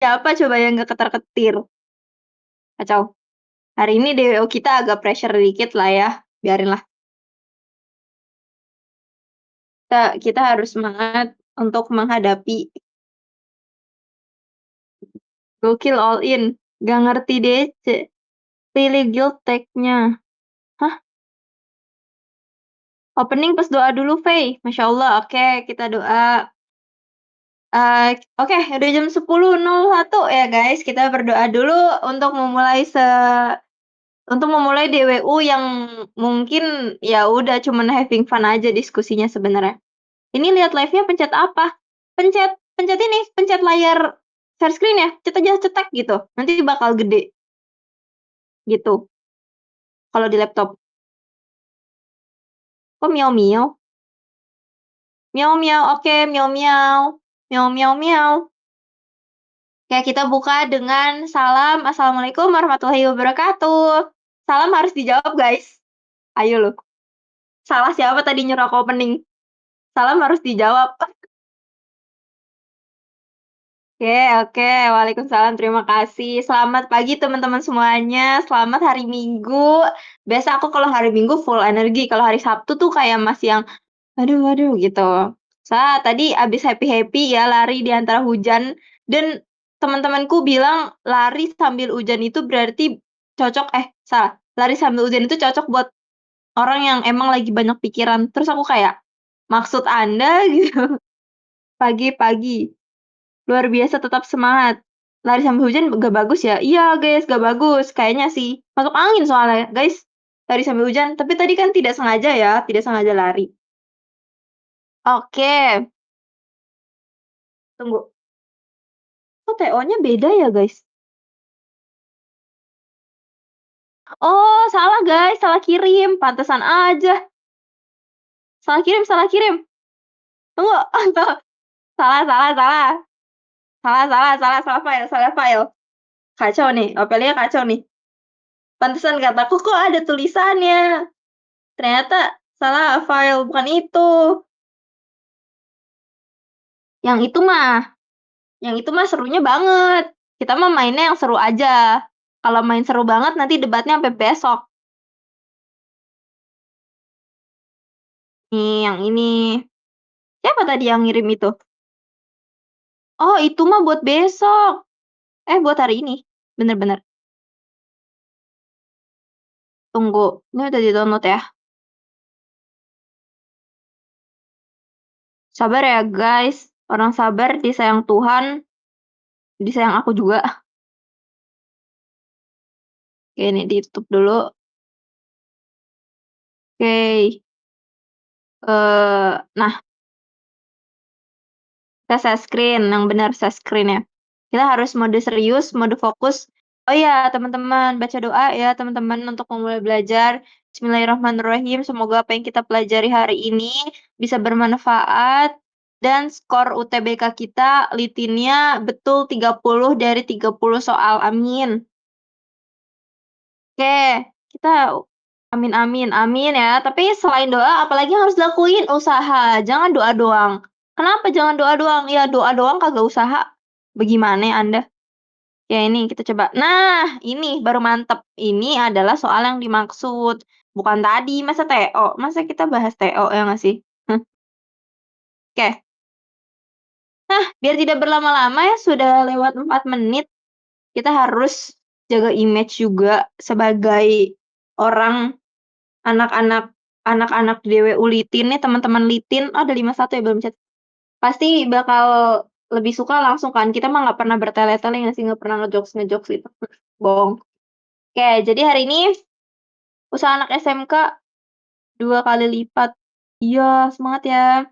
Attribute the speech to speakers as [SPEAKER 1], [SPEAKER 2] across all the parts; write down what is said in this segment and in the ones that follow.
[SPEAKER 1] Siapa coba yang nggak ketar-ketir? Kacau. Hari ini DWO kita agak pressure dikit lah ya, biarinlah. Kita harus semangat untuk menghadapi gokil all in, nggak ngerti DC, pilih guild tag-nya. Hah? Opening pas doa dulu, Fei. Masya Allah, oke, kita doa. Oke, udah jam 10.01 ya guys, kita berdoa dulu untuk memulai DWU yang mungkin ya udah cuman having fun aja diskusinya sebenarnya. Ini lihat live-nya pencet apa? Pencet pencet ini, pencet layar share screen ya, cet aja cetek gitu. Nanti bakal gede. Gitu. Kalau di laptop. Kok miau miau? Miau miau, oke, miau miau. Miau miau miau. Oke, kita buka dengan salam. Assalamualaikum warahmatullahi wabarakatuh. Salam harus dijawab, guys. Ayo loh. Salah siapa tadi nyerok opening? Salam harus dijawab. Oke, oke. Waalaikumsalam, terima kasih. Selamat pagi teman-teman semuanya. Selamat hari Minggu. Biasa aku kalau hari Minggu full energi. Kalau hari Sabtu tuh kayak masih yang aduh aduh gitu. Tadi abis happy-happy ya lari di antara hujan dan teman-temanku bilang lari sambil hujan itu berarti cocok salah. Lari sambil hujan itu cocok buat orang yang emang lagi banyak pikiran. Terus aku kayak, maksud Anda gitu. Pagi-pagi. Luar biasa tetap semangat. Lari sambil hujan gak bagus ya? Iya guys, gak bagus. Kayaknya sih. Masuk angin soalnya, guys. Lari sambil hujan. Tapi tadi kan tidak sengaja ya. Tidak sengaja lari. Oke. Tunggu. Kok TO-nya beda ya guys? Oh, salah guys. Salah kirim. Pantesan aja. Salah kirim, salah kirim. Tunggu. Salah, salah, salah. Salah, salah, salah, salah file, salah file. Kacau nih. Opelia kacau nih. Pantesan kataku kok ada tulisannya. Ternyata salah file, bukan itu. Yang itu mah serunya banget. Kita mah mainnya yang seru aja. Kalau main seru banget nanti debatnya sampai besok. Nih, yang ini. Siapa tadi yang ngirim itu? Oh, itu mah buat besok. Buat hari ini. Bener-bener. Tunggu. Ini udah di-download ya. Sabar ya, guys. Orang sabar disayang Tuhan. Disayang aku juga. Oke, ini ditutup dulu. Oke. Nah, kita share screen. Yang benar share screen ya. Kita harus mode serius, mode fokus. Oh iya, teman-teman, baca doa ya teman-teman untuk memulai belajar. Bismillahirrahmanirrahim. Semoga apa yang kita pelajari hari ini bisa bermanfaat dan skor UTBK kita litinnya betul 30 dari 30 soal. Amin. Oke, kita amin amin amin ya. Tapi selain doa, apalagi yang harus dilakuin? Usaha. Jangan doa doang. Kenapa jangan doa doang? Ya doa doang kagak usaha. Bagaimana ya Anda? Ya ini kita coba. Nah, ini baru mantep. Ini adalah soal yang dimaksud. Bukan tadi, masa TO? Masa kita bahas TO ya nggak sih? Oke. Nah, biar tidak berlama-lama ya, sudah lewat 4 menit. Kita harus jaga image juga sebagai orang anak-anak anak-anak DWU Litin nih, teman-teman Litin. Oh, ada 51 ya belum chat. Pasti bakal lebih suka langsung kan. Kita mah nggak pernah bertele-tele nggak sih, nggak pernah ngejokes gitu. Bohong. Oke, jadi hari ini usaha anak SMK 2 kali lipat. Iya, semangat ya.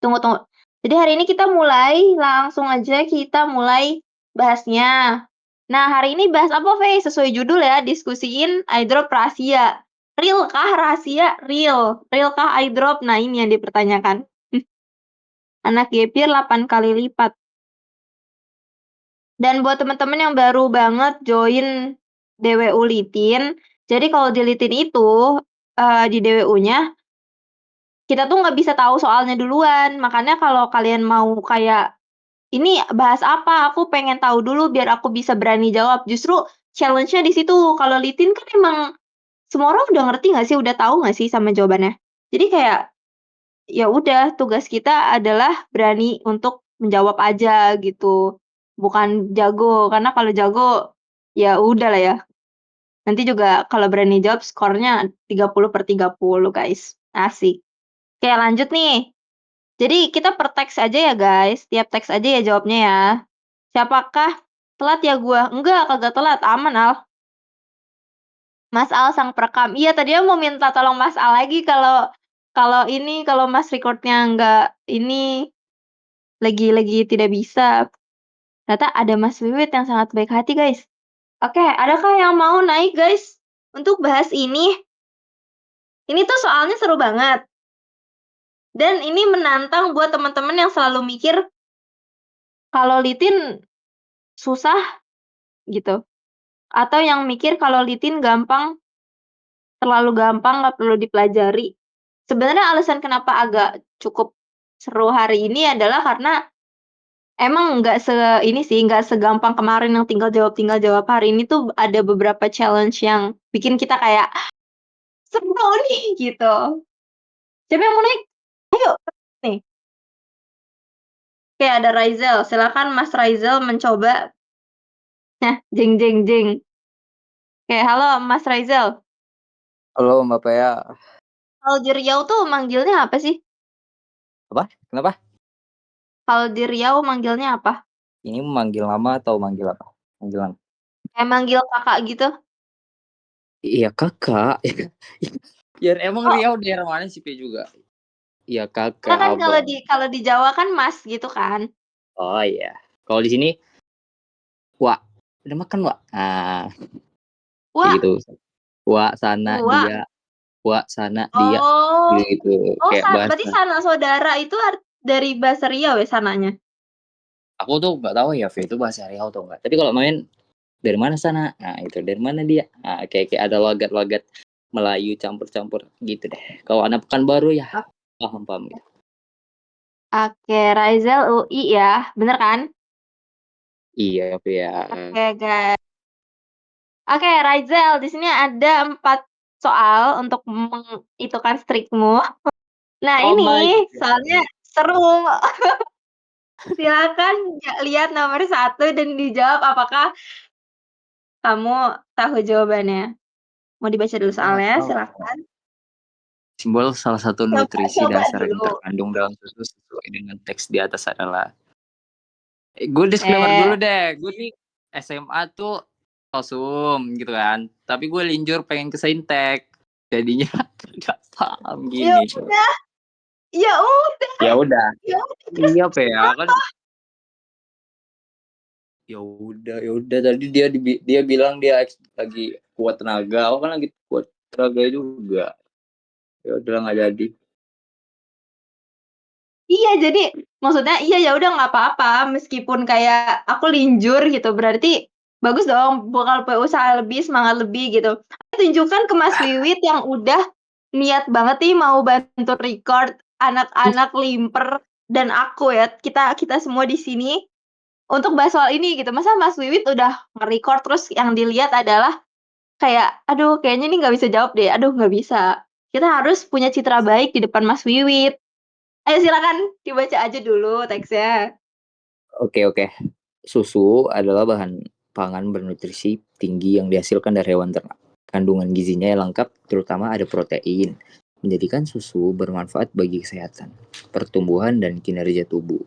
[SPEAKER 1] Tunggu, tunggu. Jadi hari ini kita mulai, langsung aja kita mulai bahasnya. Nah, hari ini bahas apa, Fei? Sesuai judul ya, diskusiin eyedrop rahasia. Real kah rahasia? Real. Real kah eyedrop? Nah, ini yang dipertanyakan. Anak gapir 8 kali lipat. Dan buat teman-teman yang baru banget join DWU Litin, jadi kalau di Litin itu, di DWU-nya kita tuh nggak bisa tahu soalnya duluan. Makanya kalau kalian mau kayak ini bahas apa? Aku pengen tahu dulu biar aku bisa berani jawab." Justru challenge-nya di situ. Kalau Litin kan emang semua orang udah ngerti nggak sih, udah tahu nggak sih sama jawabannya. Jadi kayak, ya udah tugas kita adalah berani untuk menjawab aja gitu, bukan jago. Karena kalau jago, ya udahlah ya, nanti juga kalau berani jawab skornya 30/30 guys, asik. Oke lanjut nih, jadi kita per teks aja ya guys, tiap teks aja ya jawabnya ya. Siapakah telat ya gua? Enggak, kagak telat, aman Al. Mas Al sang perekam. Iya tadinya mau minta tolong Mas Al lagi kalau kalau Mas record-nya nggak ini, lagi tidak bisa. Ternyata ada Mas Wiwit yang sangat baik hati guys. Oke, adakah yang mau naik guys untuk bahas ini? Ini tuh soalnya seru banget. Dan ini menantang buat teman-teman yang selalu mikir kalau litin susah gitu. Atau yang mikir kalau litin gampang, terlalu gampang, nggak perlu dipelajari. Sebenarnya alasan kenapa agak cukup seru hari ini adalah karena emang nggak ini sih, nggak segampang kemarin yang tinggal jawab. Hari ini tuh ada beberapa challenge yang bikin kita kayak, "Seru nih!" gitu. Siapa yang mau naik? Ayo, nih. Oke, ada Raizal. Silakan Mas Raizal mencoba. Nah, jeng jeng jeng. Oke, halo Mas Raizal.
[SPEAKER 2] Halo Mbak Pea.
[SPEAKER 1] Kalau di Riau tuh manggilnya apa sih?
[SPEAKER 2] Apa? Kenapa?
[SPEAKER 1] Kalau di Riau manggilnya apa?
[SPEAKER 2] Ini manggil nama atau manggil apa? Panggilan.
[SPEAKER 1] Kayak manggil kakak gitu?
[SPEAKER 2] Iya kakak. Ya emang
[SPEAKER 1] Oh,
[SPEAKER 2] Riau daerah mana sih Pe juga? Iya
[SPEAKER 1] karena
[SPEAKER 2] kakak,
[SPEAKER 1] kan
[SPEAKER 2] abang.
[SPEAKER 1] kalau di Jawa kan Mas gitu kan?
[SPEAKER 2] Oh iya. Kalau di sini, Wak. Udah makan Wak? Nah, kayak
[SPEAKER 1] Wah,
[SPEAKER 2] gitu. Wak sana
[SPEAKER 1] wah.
[SPEAKER 2] dia, Wak sana dia.
[SPEAKER 1] Oh.
[SPEAKER 2] Gitu.
[SPEAKER 1] Oh,
[SPEAKER 2] Kayak
[SPEAKER 1] berarti
[SPEAKER 2] bahasa.
[SPEAKER 1] sanak saudara itu dari bahasa Riau ya sananya?
[SPEAKER 2] Aku tuh nggak tahu ya, Fe, itu bahasa Riau atau enggak. Tapi kalau main dari mana sana? Nah, itu dari mana dia? Nah, kayak ada logat-logat Melayu campur-campur gitu deh. Kalau anak Pekanbaru ya paham gitu.
[SPEAKER 1] Oke, Raizal UI ya, bener kan?
[SPEAKER 2] Iya, tapi ya.
[SPEAKER 1] Oke, guys. Oke, Raizal, di sini ada 4 soal untuk mengitukan streakmu. Nah,
[SPEAKER 2] Oh
[SPEAKER 1] ini
[SPEAKER 2] my
[SPEAKER 1] soalnya
[SPEAKER 2] god.
[SPEAKER 1] seru. Silakan lihat nomor 1 dan dijawab apakah kamu tahu jawabannya. Mau dibaca dulu
[SPEAKER 2] Gua nggak
[SPEAKER 1] soalnya,
[SPEAKER 2] tahu.
[SPEAKER 1] silakan.
[SPEAKER 2] Simbol salah satu
[SPEAKER 1] Coba
[SPEAKER 2] nutrisi
[SPEAKER 1] coba
[SPEAKER 2] dasar yang
[SPEAKER 1] dulu.
[SPEAKER 2] terkandung dalam susu sesuai dengan teks di atas adalah. Gue disclaimer dulu
[SPEAKER 1] Eh,
[SPEAKER 2] deh. Gue nih SMA tuh kosum gitu kan. Tapi gue linjur pengen ke Saintek. Jadinya nggak paham
[SPEAKER 1] ya
[SPEAKER 2] gini.
[SPEAKER 1] udah, ya udah,
[SPEAKER 2] Ya udah.
[SPEAKER 1] ya udah terus
[SPEAKER 2] Iya, Pe, ya kan.
[SPEAKER 1] apa?
[SPEAKER 2] Ya udah tadi dia bilang dia lagi kuat tenaga. Aku kan lagi kuat tenaga juga. Ya udah nggak jadi.
[SPEAKER 1] Iya, jadi maksudnya iya ya udah nggak apa-apa meskipun kayak aku linjur gitu, berarti bagus dong bakal usaha lebih, semangat lebih gitu. Tunjukkan ke Mas Wiwit yang udah niat banget nih mau bantu record anak-anak Limper dan aku ya, kita kita semua di sini untuk bahas soal ini gitu. Masa Mas Wiwit udah nge-record terus yang dilihat adalah kayak, "Aduh kayaknya ini nggak bisa jawab deh, aduh nggak bisa." Kita harus punya citra baik di depan Mas Wiwit. Ayo silakan dibaca aja dulu teksnya.
[SPEAKER 2] Oke. Susu adalah bahan pangan bernutrisi tinggi yang dihasilkan dari hewan ternak. Kandungan gizinya yang lengkap, terutama ada protein, menjadikan susu bermanfaat bagi kesehatan, pertumbuhan, dan kinerja tubuh.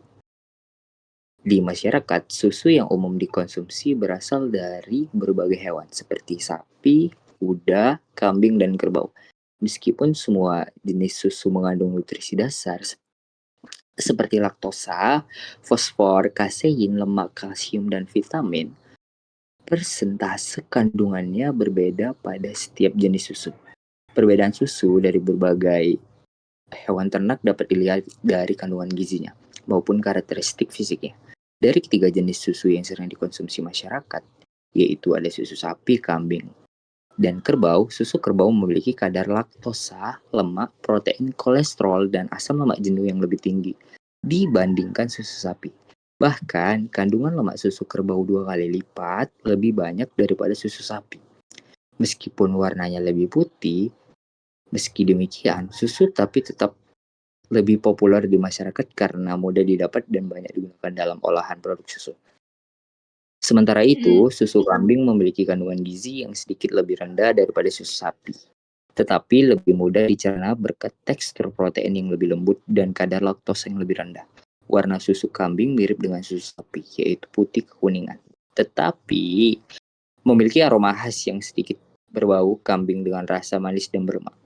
[SPEAKER 2] Di masyarakat, susu yang umum dikonsumsi berasal dari berbagai hewan seperti sapi, kuda, kambing, dan kerbau. Meskipun semua jenis susu mengandung nutrisi dasar seperti laktosa, fosfor, kasein, lemak, kalsium, dan vitamin, persentase kandungannya berbeda pada setiap jenis susu. Perbedaan susu dari berbagai hewan ternak dapat dilihat dari kandungan gizinya maupun karakteristik fisiknya. Dari ketiga jenis susu yang sering dikonsumsi masyarakat, yaitu ada susu sapi, kambing, dan kerbau, susu kerbau memiliki kadar laktosa, lemak, protein, kolesterol, dan asam lemak jenuh yang lebih tinggi dibandingkan susu sapi. Bahkan, kandungan lemak susu kerbau 2 kali lipat lebih banyak daripada susu sapi. Meskipun warnanya lebih putih, meski demikian, susu tapi tetap lebih populer di masyarakat karena mudah didapat dan banyak digunakan dalam olahan produk susu. Sementara
[SPEAKER 1] Hmm.
[SPEAKER 2] itu, susu kambing memiliki kandungan gizi yang sedikit lebih rendah daripada susu sapi, tetapi lebih mudah dicerna berkat tekstur protein yang lebih lembut dan kadar laktosa yang lebih rendah. Warna susu kambing mirip dengan susu sapi, yaitu putih kekuningan. Tetapi memiliki aroma khas yang sedikit berbau kambing dengan rasa manis dan berlemak.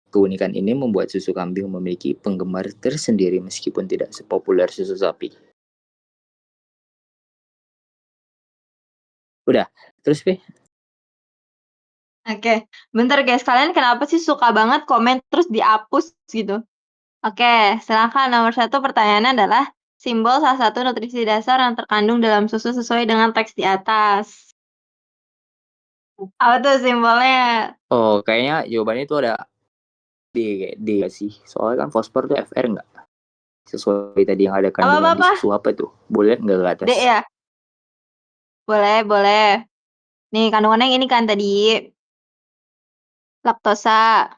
[SPEAKER 2] Keunikan ini membuat susu kambing memiliki penggemar tersendiri meskipun tidak sepopuler susu sapi. Udah, terus Pi?
[SPEAKER 1] Oke, bentar guys, kalian kenapa sih suka banget komen terus dihapus gitu? Oke, silakan nomor 1 pertanyaannya adalah simbol salah satu nutrisi dasar yang terkandung dalam susu sesuai dengan teks di atas. Apa tuh simbolnya?
[SPEAKER 2] Oh, kayaknya jawabannya itu ada D, kayak D sih. Soalnya kan fosfor tuh Fr nggak? Sesuai tadi yang ada kandungan di
[SPEAKER 1] Apa-apa?
[SPEAKER 2] susu apa tuh? Boleh lihat nggak ke
[SPEAKER 1] D
[SPEAKER 2] atas?
[SPEAKER 1] ya? Boleh, boleh. Nih, kandungannya yang ini kan tadi. Laktosa,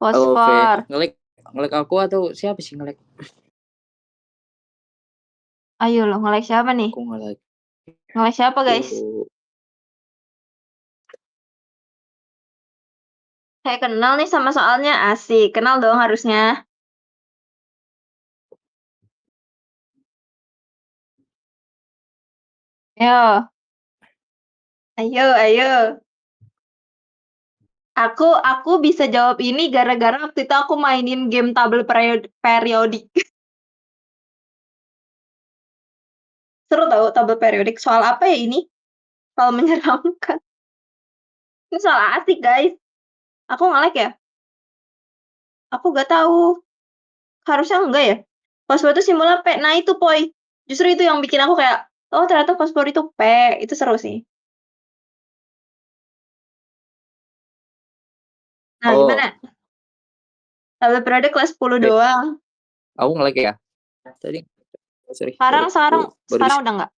[SPEAKER 2] Oh, V.
[SPEAKER 1] fosfor.
[SPEAKER 2] Ngelek, ngelek aku atau siapa sih ngelek?
[SPEAKER 1] Ayo loh, nge-like siapa nih?
[SPEAKER 2] Aku ngelek.
[SPEAKER 1] Nge-like siapa guys?
[SPEAKER 2] Oh,
[SPEAKER 1] Saya kenal nih sama soalnya, asik. Kenal dong harusnya. Ayo, ayo, ayo. Aku bisa jawab ini gara-gara waktu itu aku mainin game tabel periodik. Seru tau tabel periodik. Soal apa ya ini? Soal menyeramkan. Ini soal asik guys. Aku nge-like ya? Aku gak tahu. Harusnya enggak ya? Fosfor itu simbolnya P. Nah itu poy. Justru itu yang bikin aku kayak, oh ternyata fosfor itu P. Itu seru sih. Nah
[SPEAKER 2] oh,
[SPEAKER 1] gimana? Tabel periodik kelas 10
[SPEAKER 2] V.
[SPEAKER 1] doang.
[SPEAKER 2] Aku ngelek ya. Tadi, oh, sorry,
[SPEAKER 1] Sekarang
[SPEAKER 2] baru,
[SPEAKER 1] sekarang
[SPEAKER 2] baru di
[SPEAKER 1] sekarang udah enggak.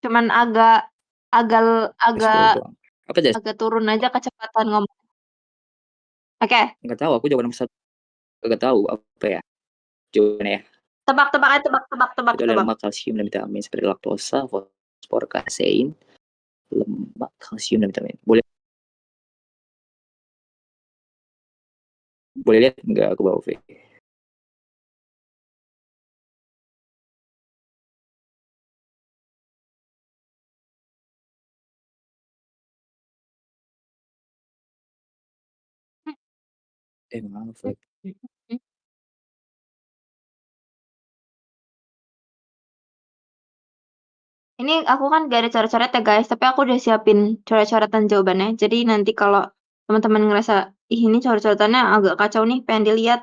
[SPEAKER 1] Cuman agak agak agak
[SPEAKER 2] 10 doang. Apa jas?
[SPEAKER 1] agak turun aja kecepatan ngomong. Oke,
[SPEAKER 2] Nggak tahu. Aku jawaban nomor satu. Nggak tahu apa ya. Jawabannya ya.
[SPEAKER 1] tebak-tebak aja, tebak,
[SPEAKER 2] Itu ada
[SPEAKER 1] tebak.
[SPEAKER 2] lemak, kalsium, dan vitamin seperti laktosa, fosfor, kasein, lemak, kalsium, dan vitamin. Boleh boleh lihat nggak aku bawa V? Maaf.
[SPEAKER 1] Ini aku kan gak ada coret-coret ya guys, tapi aku udah siapin coret-coretan jawabannya. Jadi nanti kalau teman-teman ngerasa, ih ini coret-coretannya agak kacau nih, pengen dilihat,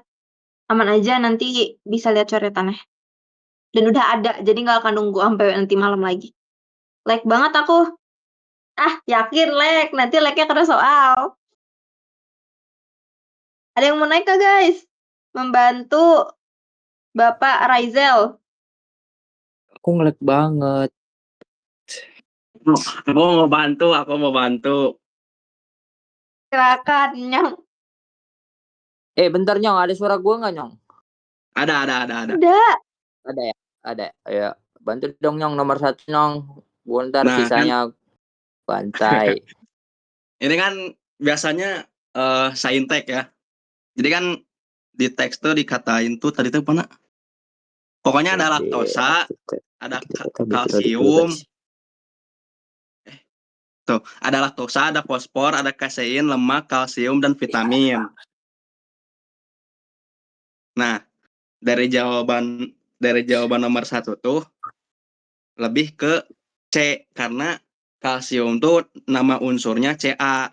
[SPEAKER 1] aman aja nanti bisa lihat coretannya. Dan udah ada, jadi nggak akan nunggu sampai nanti malam lagi. Like banget aku. Ah, yakin like, nanti like-nya kena soal. Ada yang mau naik kah guys? Membantu Bapak Raizel.
[SPEAKER 2] Aku ngelek banget.
[SPEAKER 3] Aku mau bantu.
[SPEAKER 1] Silakan, Nyong.
[SPEAKER 2] Bentar Nyong, ada suara gua nggak Nyong?
[SPEAKER 3] Ada.
[SPEAKER 1] Udah.
[SPEAKER 2] Ada ya? Ada. Ya, bantu dong Nyong nomor 1 Nyong. Gua ntar
[SPEAKER 3] Nah, kan
[SPEAKER 2] sisanya bantai.
[SPEAKER 3] ini kan biasanya saintek ya. Jadi kan di teks tuh dikatain tuh tadi tuh apa nak? Pokoknya ada laktosa, ada kalsium, tuh ada laktosa, ada fosfor, ada kasein, lemak, kalsium, dan vitamin. Nah, dari jawaban nomor 1 tuh lebih ke C karena kalsium tuh nama unsurnya Ca.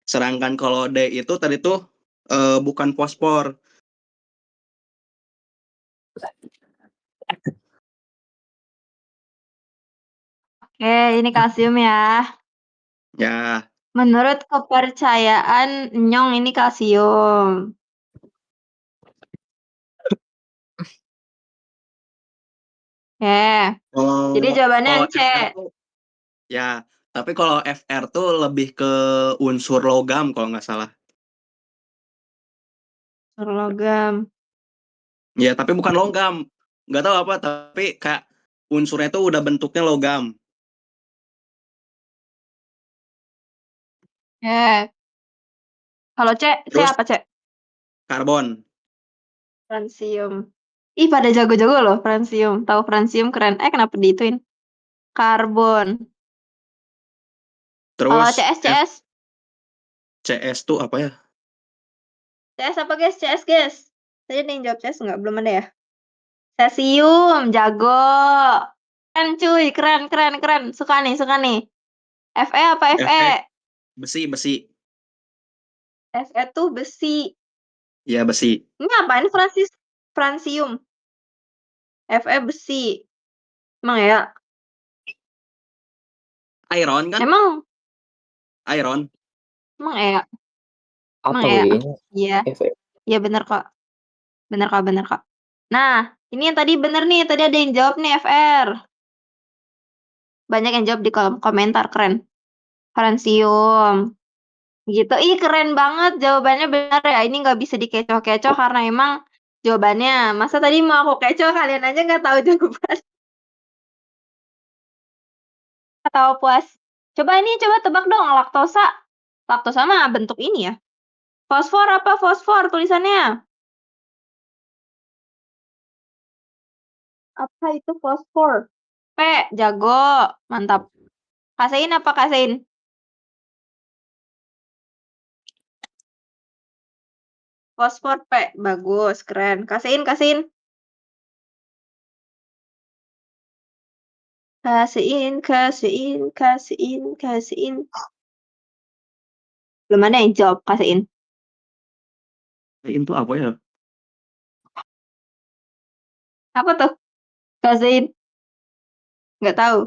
[SPEAKER 3] Sedangkan kalau D itu tadi tuh bukan fosfor.
[SPEAKER 1] Oke, ini kalsium ya.
[SPEAKER 3] Ya,
[SPEAKER 1] Menurut kepercayaan Nyong ini kalsium. Jadi jawabannya
[SPEAKER 3] Kalau
[SPEAKER 1] C.
[SPEAKER 3] FR tuh ya, tapi kalau FR tuh lebih ke unsur logam kalau nggak salah.
[SPEAKER 1] Logam.
[SPEAKER 3] Ya, tapi bukan logam. Nggak tahu apa, tapi kayak unsurnya tuh udah bentuknya logam.
[SPEAKER 1] Kalau C
[SPEAKER 3] Terus
[SPEAKER 1] apa C?
[SPEAKER 3] karbon.
[SPEAKER 1] Francium. Ih, pada jago-jago loh francium. Tahu francium keren. Kenapa diituin? Karbon. Kalau
[SPEAKER 3] Terus
[SPEAKER 1] CS.
[SPEAKER 3] CS tuh apa ya?
[SPEAKER 1] CS apa guys? CS guys. Tadi ada yang jawab CS nggak? Belum ada ya? Cesium, jago. Keren cuy, keren. Suka nih. FE apa FE?
[SPEAKER 3] Efek besi.
[SPEAKER 1] FE tuh besi.
[SPEAKER 3] Ya, besi.
[SPEAKER 1] Ini apaan Francium. FE besi. Emang ya?
[SPEAKER 3] Iron kan?
[SPEAKER 1] Emang
[SPEAKER 3] Iron.
[SPEAKER 1] emang ya? Emang
[SPEAKER 2] Apa
[SPEAKER 1] ya?
[SPEAKER 2] gue?
[SPEAKER 1] Iya.
[SPEAKER 2] Efek.
[SPEAKER 1] Iya bener kok. Bener kok. Nah, ini yang tadi bener nih. Tadi ada yang jawab nih FR. Banyak yang jawab di kolom komentar. Keren. Francium. Gitu. Ih, keren banget. Jawabannya bener ya. Ini nggak bisa dikecoh-kecoh karena emang jawabannya. Masa tadi mau aku kecoh, kalian aja nggak tahu jawaban. Tahu puas. Coba tebak dong. Laktosa. Laktosa mah bentuk ini ya. Fosfor apa fosfor tulisannya? Apa itu fosfor? P, jago. Mantap. Kasein apa kasein? Fosfor P, bagus, keren. Kasein. Kasein. Belum ada yang jawab kasein.
[SPEAKER 3] Itu apa ya?
[SPEAKER 1] Apa tuh? Kasein. Nggak tahu.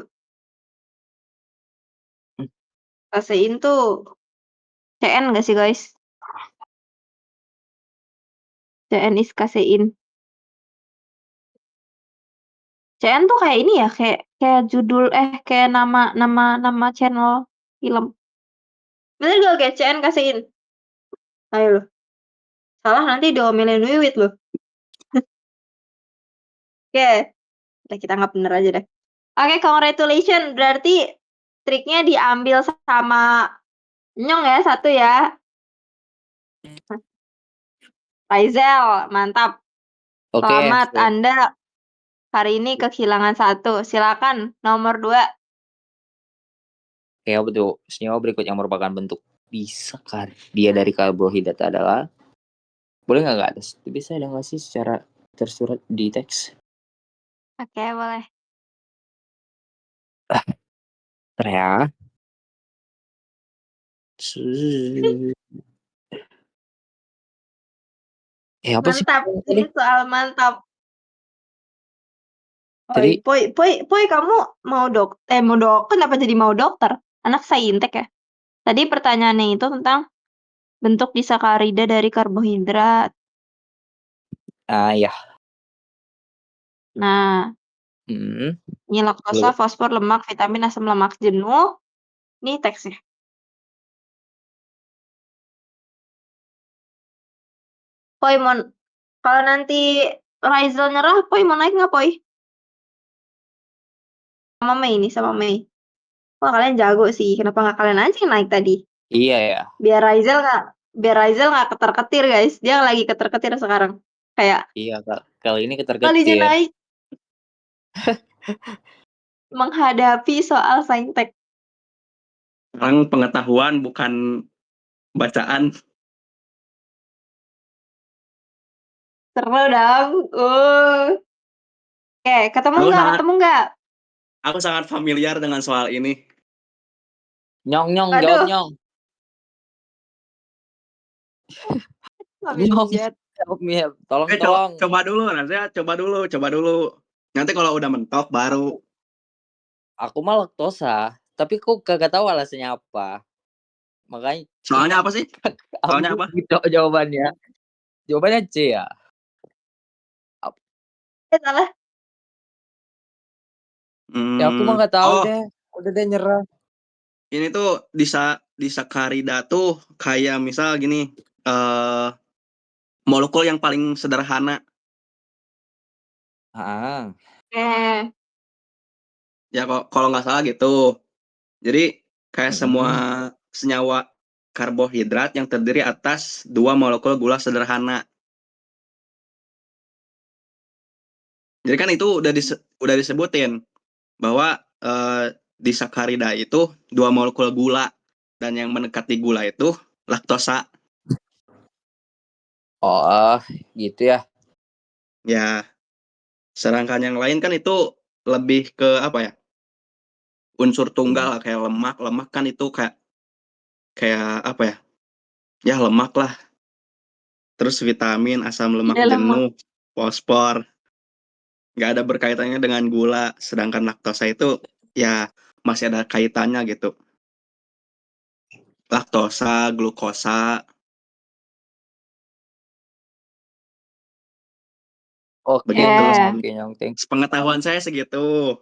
[SPEAKER 1] Kasein tuh CN nggak sih guys? CN is kasein. CN tuh kayak ini ya, kayak judul kayak nama channel film. Bener gak kayak CN kasein? Ayo loh. Salah nanti diomelin Wiwit loh. Oke, kita nggak bener aja deh. Oke, congratulations. Berarti triknya diambil sama Nyong ya, satu ya. Raizel, mantap.
[SPEAKER 2] Oke,
[SPEAKER 1] Selamat,
[SPEAKER 2] siap.
[SPEAKER 1] Anda hari ini kehilangan satu. Silakan, nomor 2.
[SPEAKER 2] Oke, apa tuh? Senyawa berikut yang merupakan bentuk bisakar dia dari karbohidrat adalah, boleh nggak ada? Bisa ada nggak sih secara tersurat di teks?
[SPEAKER 1] Oke, boleh.
[SPEAKER 2] Bentar ya. Apa sih
[SPEAKER 1] Mantap.
[SPEAKER 2] tadi?
[SPEAKER 1] Ini soal mantap.
[SPEAKER 2] Tadi
[SPEAKER 1] Poi, kamu mau kenapa jadi mau dokter? Anak saintek ya? Tadi pertanyaannya itu tentang bentuk disakarida dari karbohidrat.
[SPEAKER 2] ya.
[SPEAKER 1] Nah,
[SPEAKER 2] Hmm.
[SPEAKER 1] ini laktosa, fosfor, lemak, vitamin, asam lemak jenuh. Ini teksnya. Poi, kalau nanti Raizel nyerah, Poi mau naik nggak, Poi? Sama Mei. Wah, kalian jago sih. Kenapa nggak kalian aja yang naik tadi?
[SPEAKER 2] Iya ya.
[SPEAKER 1] Biar Raizel nggak ketar-ketir, guys. Dia lagi ketar-ketir sekarang. Kayak
[SPEAKER 2] Iya, Kak. Kali ini
[SPEAKER 1] kalinya
[SPEAKER 2] ketar-ketir.
[SPEAKER 1] naik menghadapi soal saintek.
[SPEAKER 3] Sekarang pengetahuan bukan bacaan.
[SPEAKER 1] Seru dong. Oke, ketemu nggak?
[SPEAKER 3] Aku sangat familiar dengan soal ini.
[SPEAKER 2] Nyong, jawab
[SPEAKER 1] Aduh,
[SPEAKER 2] Nyong.
[SPEAKER 1] habis
[SPEAKER 2] Nyong,
[SPEAKER 1] chat.
[SPEAKER 2] jawab Mia. Tolong.
[SPEAKER 3] Coba dulu, coba dulu. Nanti kalau udah mentok baru.
[SPEAKER 2] Aku mah laktosa, tapi kok kagak tahu alasannya apa. Makanya
[SPEAKER 3] Soalnya apa sih? Soalnya
[SPEAKER 2] ambil
[SPEAKER 3] apa?
[SPEAKER 2] gitu jawabannya. Jawabannya C ya.
[SPEAKER 1] Salah.
[SPEAKER 2] Ya aku mah nggak tahu
[SPEAKER 3] Oh,
[SPEAKER 2] deh. Udah deh nyerah.
[SPEAKER 3] ini tuh disakarida tuh kayak misal gini, molekul yang paling sederhana.
[SPEAKER 2] Ah,
[SPEAKER 1] Eh,
[SPEAKER 3] Ya kalau nggak salah gitu. Jadi kayak semua
[SPEAKER 2] mm-mm.
[SPEAKER 3] senyawa karbohidrat yang terdiri atas dua molekul gula sederhana. Jadi kan itu udah disebutin bahwa disakarida itu dua molekul gula dan yang mendekati gula itu laktosa.
[SPEAKER 2] Oh, gitu ya.
[SPEAKER 3] Ya, sedangkan yang lain kan itu lebih ke apa ya? Unsur tunggal
[SPEAKER 2] Gimana?
[SPEAKER 3] lah, kayak lemak. Lemak kan itu kayak kayak apa ya? Ya lemak lah. Terus vitamin, asam lemak
[SPEAKER 1] iya lemak.
[SPEAKER 3] jenuh, fosfor. Nggak ada berkaitannya dengan gula. Sedangkan laktosa itu ya masih ada kaitannya gitu. Laktosa, glukosa,
[SPEAKER 2] Oke,
[SPEAKER 3] begitu.
[SPEAKER 2] Nyong.
[SPEAKER 1] Eh,
[SPEAKER 2] Oke, Nyong. Thank you.
[SPEAKER 3] Sepengetahuan saya segitu.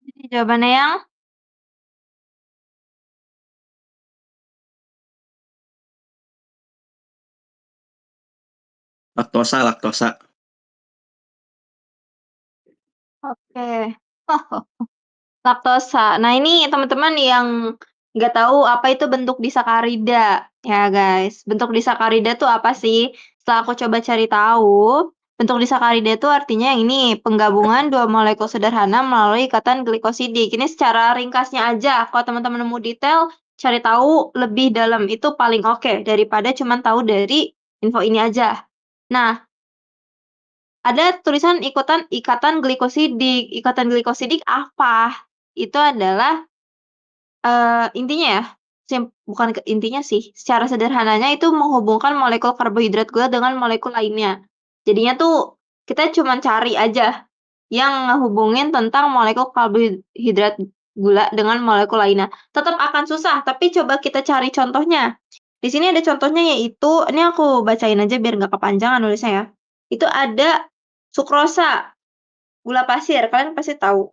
[SPEAKER 1] jadi jawabannya yang
[SPEAKER 3] Laktosa, laktosa.
[SPEAKER 1] oke. Laktosa. Nah, ini teman-teman yang nggak tahu apa itu bentuk disakarida, ya guys. Bentuk disakarida tuh apa sih? Setelah aku coba cari tahu, bentuk disakarida itu artinya yang ini, penggabungan dua molekul sederhana melalui ikatan glikosidik. Ini secara ringkasnya aja. Kalau teman-teman mau detail, cari tahu lebih dalam itu paling oke daripada cuma tahu dari info ini aja. Nah, ada tulisan ikatan glikosidik. Ikatan glikosidik apa? Itu adalah intinya ya, bukan intinya sih, secara sederhananya itu menghubungkan molekul karbohidrat gula dengan molekul lainnya. Jadinya tuh kita cuma cari aja yang ngehubungin tentang molekul karbohidrat gula dengan molekul lainnya. Tetap akan susah, tapi coba kita cari contohnya. Di sini ada contohnya yaitu, ini aku bacain aja biar nggak kepanjangan nulisnya ya. Itu ada sukrosa, gula pasir, kalian pasti tahu.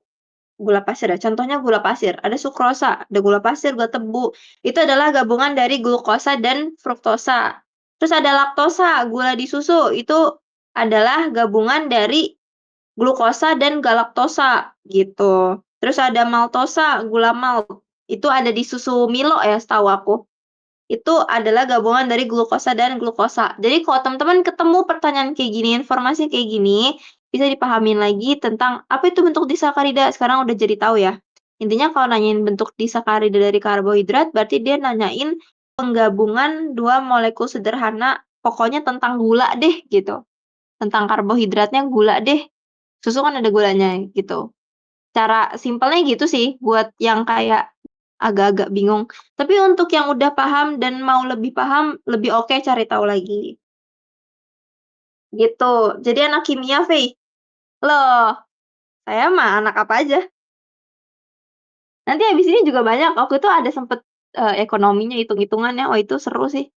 [SPEAKER 1] Gula pasir ya, contohnya gula pasir, ada sukrosa, ada gula pasir, gula tebu. Itu adalah gabungan dari glukosa dan fruktosa. Terus ada laktosa, gula di susu, itu adalah gabungan dari glukosa dan galaktosa gitu. Terus ada maltosa, gula malt. Itu ada di susu Milo ya, setahu aku. Itu adalah gabungan dari glukosa dan glukosa. Jadi kalau teman-teman ketemu pertanyaan kayak gini, informasi kayak gini, bisa dipahamin lagi tentang apa itu bentuk disakarida. Sekarang udah jadi tahu ya. Intinya kalau nanyain bentuk disakarida dari karbohidrat, berarti dia nanyain penggabungan dua molekul sederhana, pokoknya tentang gula deh gitu. Tentang karbohidratnya gula deh. Susu kan ada gulanya gitu. Cara simpelnya gitu sih buat yang kayak agak-agak bingung. Tapi untuk yang udah paham dan mau lebih paham, lebih oke cari tahu lagi. Gitu. Jadi anak kimia, Fei. Loh, saya mah anak apa aja. Nanti habis ini juga banyak. Aku itu ada sempet ekonominya, hitung-hitungannya. Oh, itu seru sih.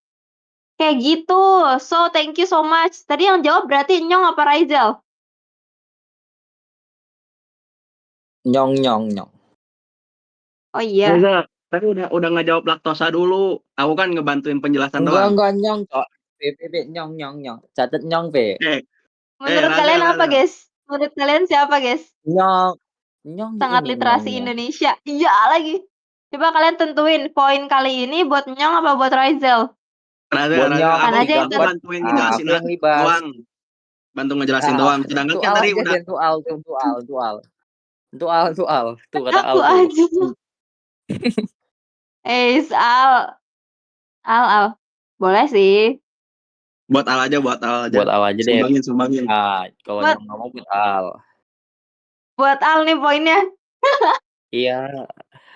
[SPEAKER 1] Kayak gitu. So, thank you so much. Tadi yang jawab berarti Nyong apa Raizal?
[SPEAKER 2] Nyong, Nyong, Nyong.
[SPEAKER 1] Oh iya.
[SPEAKER 3] Enggak, tapi udah ngejawab laktosa dulu. Aku kan ngebantuin penjelasan doang.
[SPEAKER 2] Enggak, Nyong, Cok. P, Nyong, Nyong, Nyong. Catat Nyong, P.
[SPEAKER 3] Eh,
[SPEAKER 1] Menurut
[SPEAKER 3] Razel,
[SPEAKER 1] kalian apa,
[SPEAKER 3] Razel.
[SPEAKER 1] guys? Menurut kalian siapa, guys?
[SPEAKER 2] Nyong. Nyong
[SPEAKER 1] Sangat
[SPEAKER 2] ini, Nyong,
[SPEAKER 1] literasi
[SPEAKER 2] Nyong.
[SPEAKER 1] Indonesia. Iya lagi. Coba kalian tentuin poin kali ini buat Nyong apa buat Raizel?
[SPEAKER 3] Razel,
[SPEAKER 2] Buat
[SPEAKER 3] Razel.
[SPEAKER 2] Nyong,
[SPEAKER 1] Kan
[SPEAKER 3] Aku
[SPEAKER 1] aja yang
[SPEAKER 3] aku
[SPEAKER 2] gangguan.
[SPEAKER 3] bantuin
[SPEAKER 2] Ah,
[SPEAKER 3] ngejelasin
[SPEAKER 2] aku yang libas.
[SPEAKER 3] doang. Bantu ngejelasin
[SPEAKER 2] Ah,
[SPEAKER 3] doang. Sedangkan
[SPEAKER 2] untuk
[SPEAKER 3] kan
[SPEAKER 2] al
[SPEAKER 3] tadi
[SPEAKER 2] aja
[SPEAKER 3] udah
[SPEAKER 2] deh, untuk al, untuk al, untuk al. Untuk al, untuk al. Tuh kata al
[SPEAKER 1] aku
[SPEAKER 2] tuh.
[SPEAKER 1] aja. Al. Al. Boleh sih.
[SPEAKER 3] buat al aja, buat al aja.
[SPEAKER 2] Buat al aja deh.
[SPEAKER 3] Sumbangin, sumbangin.
[SPEAKER 2] Ah, kalau
[SPEAKER 1] Buat
[SPEAKER 2] Nyong nggak mau buat al.
[SPEAKER 1] buat Al nih poinnya.
[SPEAKER 2] Iya,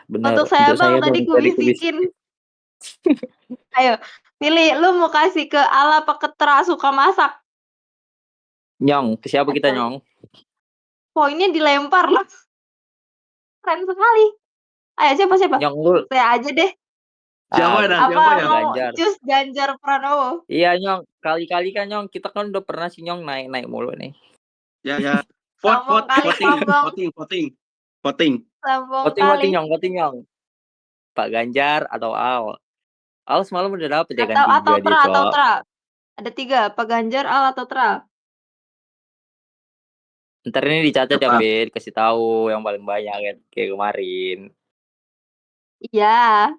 [SPEAKER 2] benar.
[SPEAKER 1] Untuk saya
[SPEAKER 2] Untuk saya
[SPEAKER 1] Bang
[SPEAKER 2] dong,
[SPEAKER 1] tadi
[SPEAKER 2] tadi kubis.
[SPEAKER 1] kubisikin. Ayo, pilih lu mau kasih ke Al apa ke Tra suka masak?
[SPEAKER 2] Nyong, ke siapa kita,
[SPEAKER 1] Ayo.
[SPEAKER 2] Nyong?
[SPEAKER 1] Poinnya dilempar loh. Keren sekali. Ayo siapa?
[SPEAKER 2] Nyong lu
[SPEAKER 1] Saya aja deh.
[SPEAKER 3] Siapa ya?
[SPEAKER 1] Apa
[SPEAKER 3] Siapa ya?
[SPEAKER 1] mau
[SPEAKER 2] Ganjar.
[SPEAKER 1] cus Ganjar Pranowo?
[SPEAKER 2] Iya Nyong, kali-kali kan Nyong, kita kan udah pernah sih Nyong naik-naik mulu nih.
[SPEAKER 3] Ya, ya. Vote,
[SPEAKER 1] Sombong
[SPEAKER 3] vote,
[SPEAKER 1] kali,
[SPEAKER 3] voting,
[SPEAKER 1] sombong.
[SPEAKER 3] voting, voting, voting.
[SPEAKER 1] Sombong
[SPEAKER 2] Voting
[SPEAKER 1] kali.
[SPEAKER 2] Nyong, voting Nyong. Pak Ganjar atau Al. Al semalam udah dapet ya kan
[SPEAKER 1] Atau
[SPEAKER 2] 3 dia
[SPEAKER 1] atau
[SPEAKER 2] Cok.
[SPEAKER 1] Tra. Ada 3, Pak Ganjar, Al atau Tra.
[SPEAKER 2] Ntar ini dicatat ya
[SPEAKER 3] Apa?
[SPEAKER 2] Fit, kasih tahu yang paling banyak kan kayak kemarin.
[SPEAKER 1] Iya.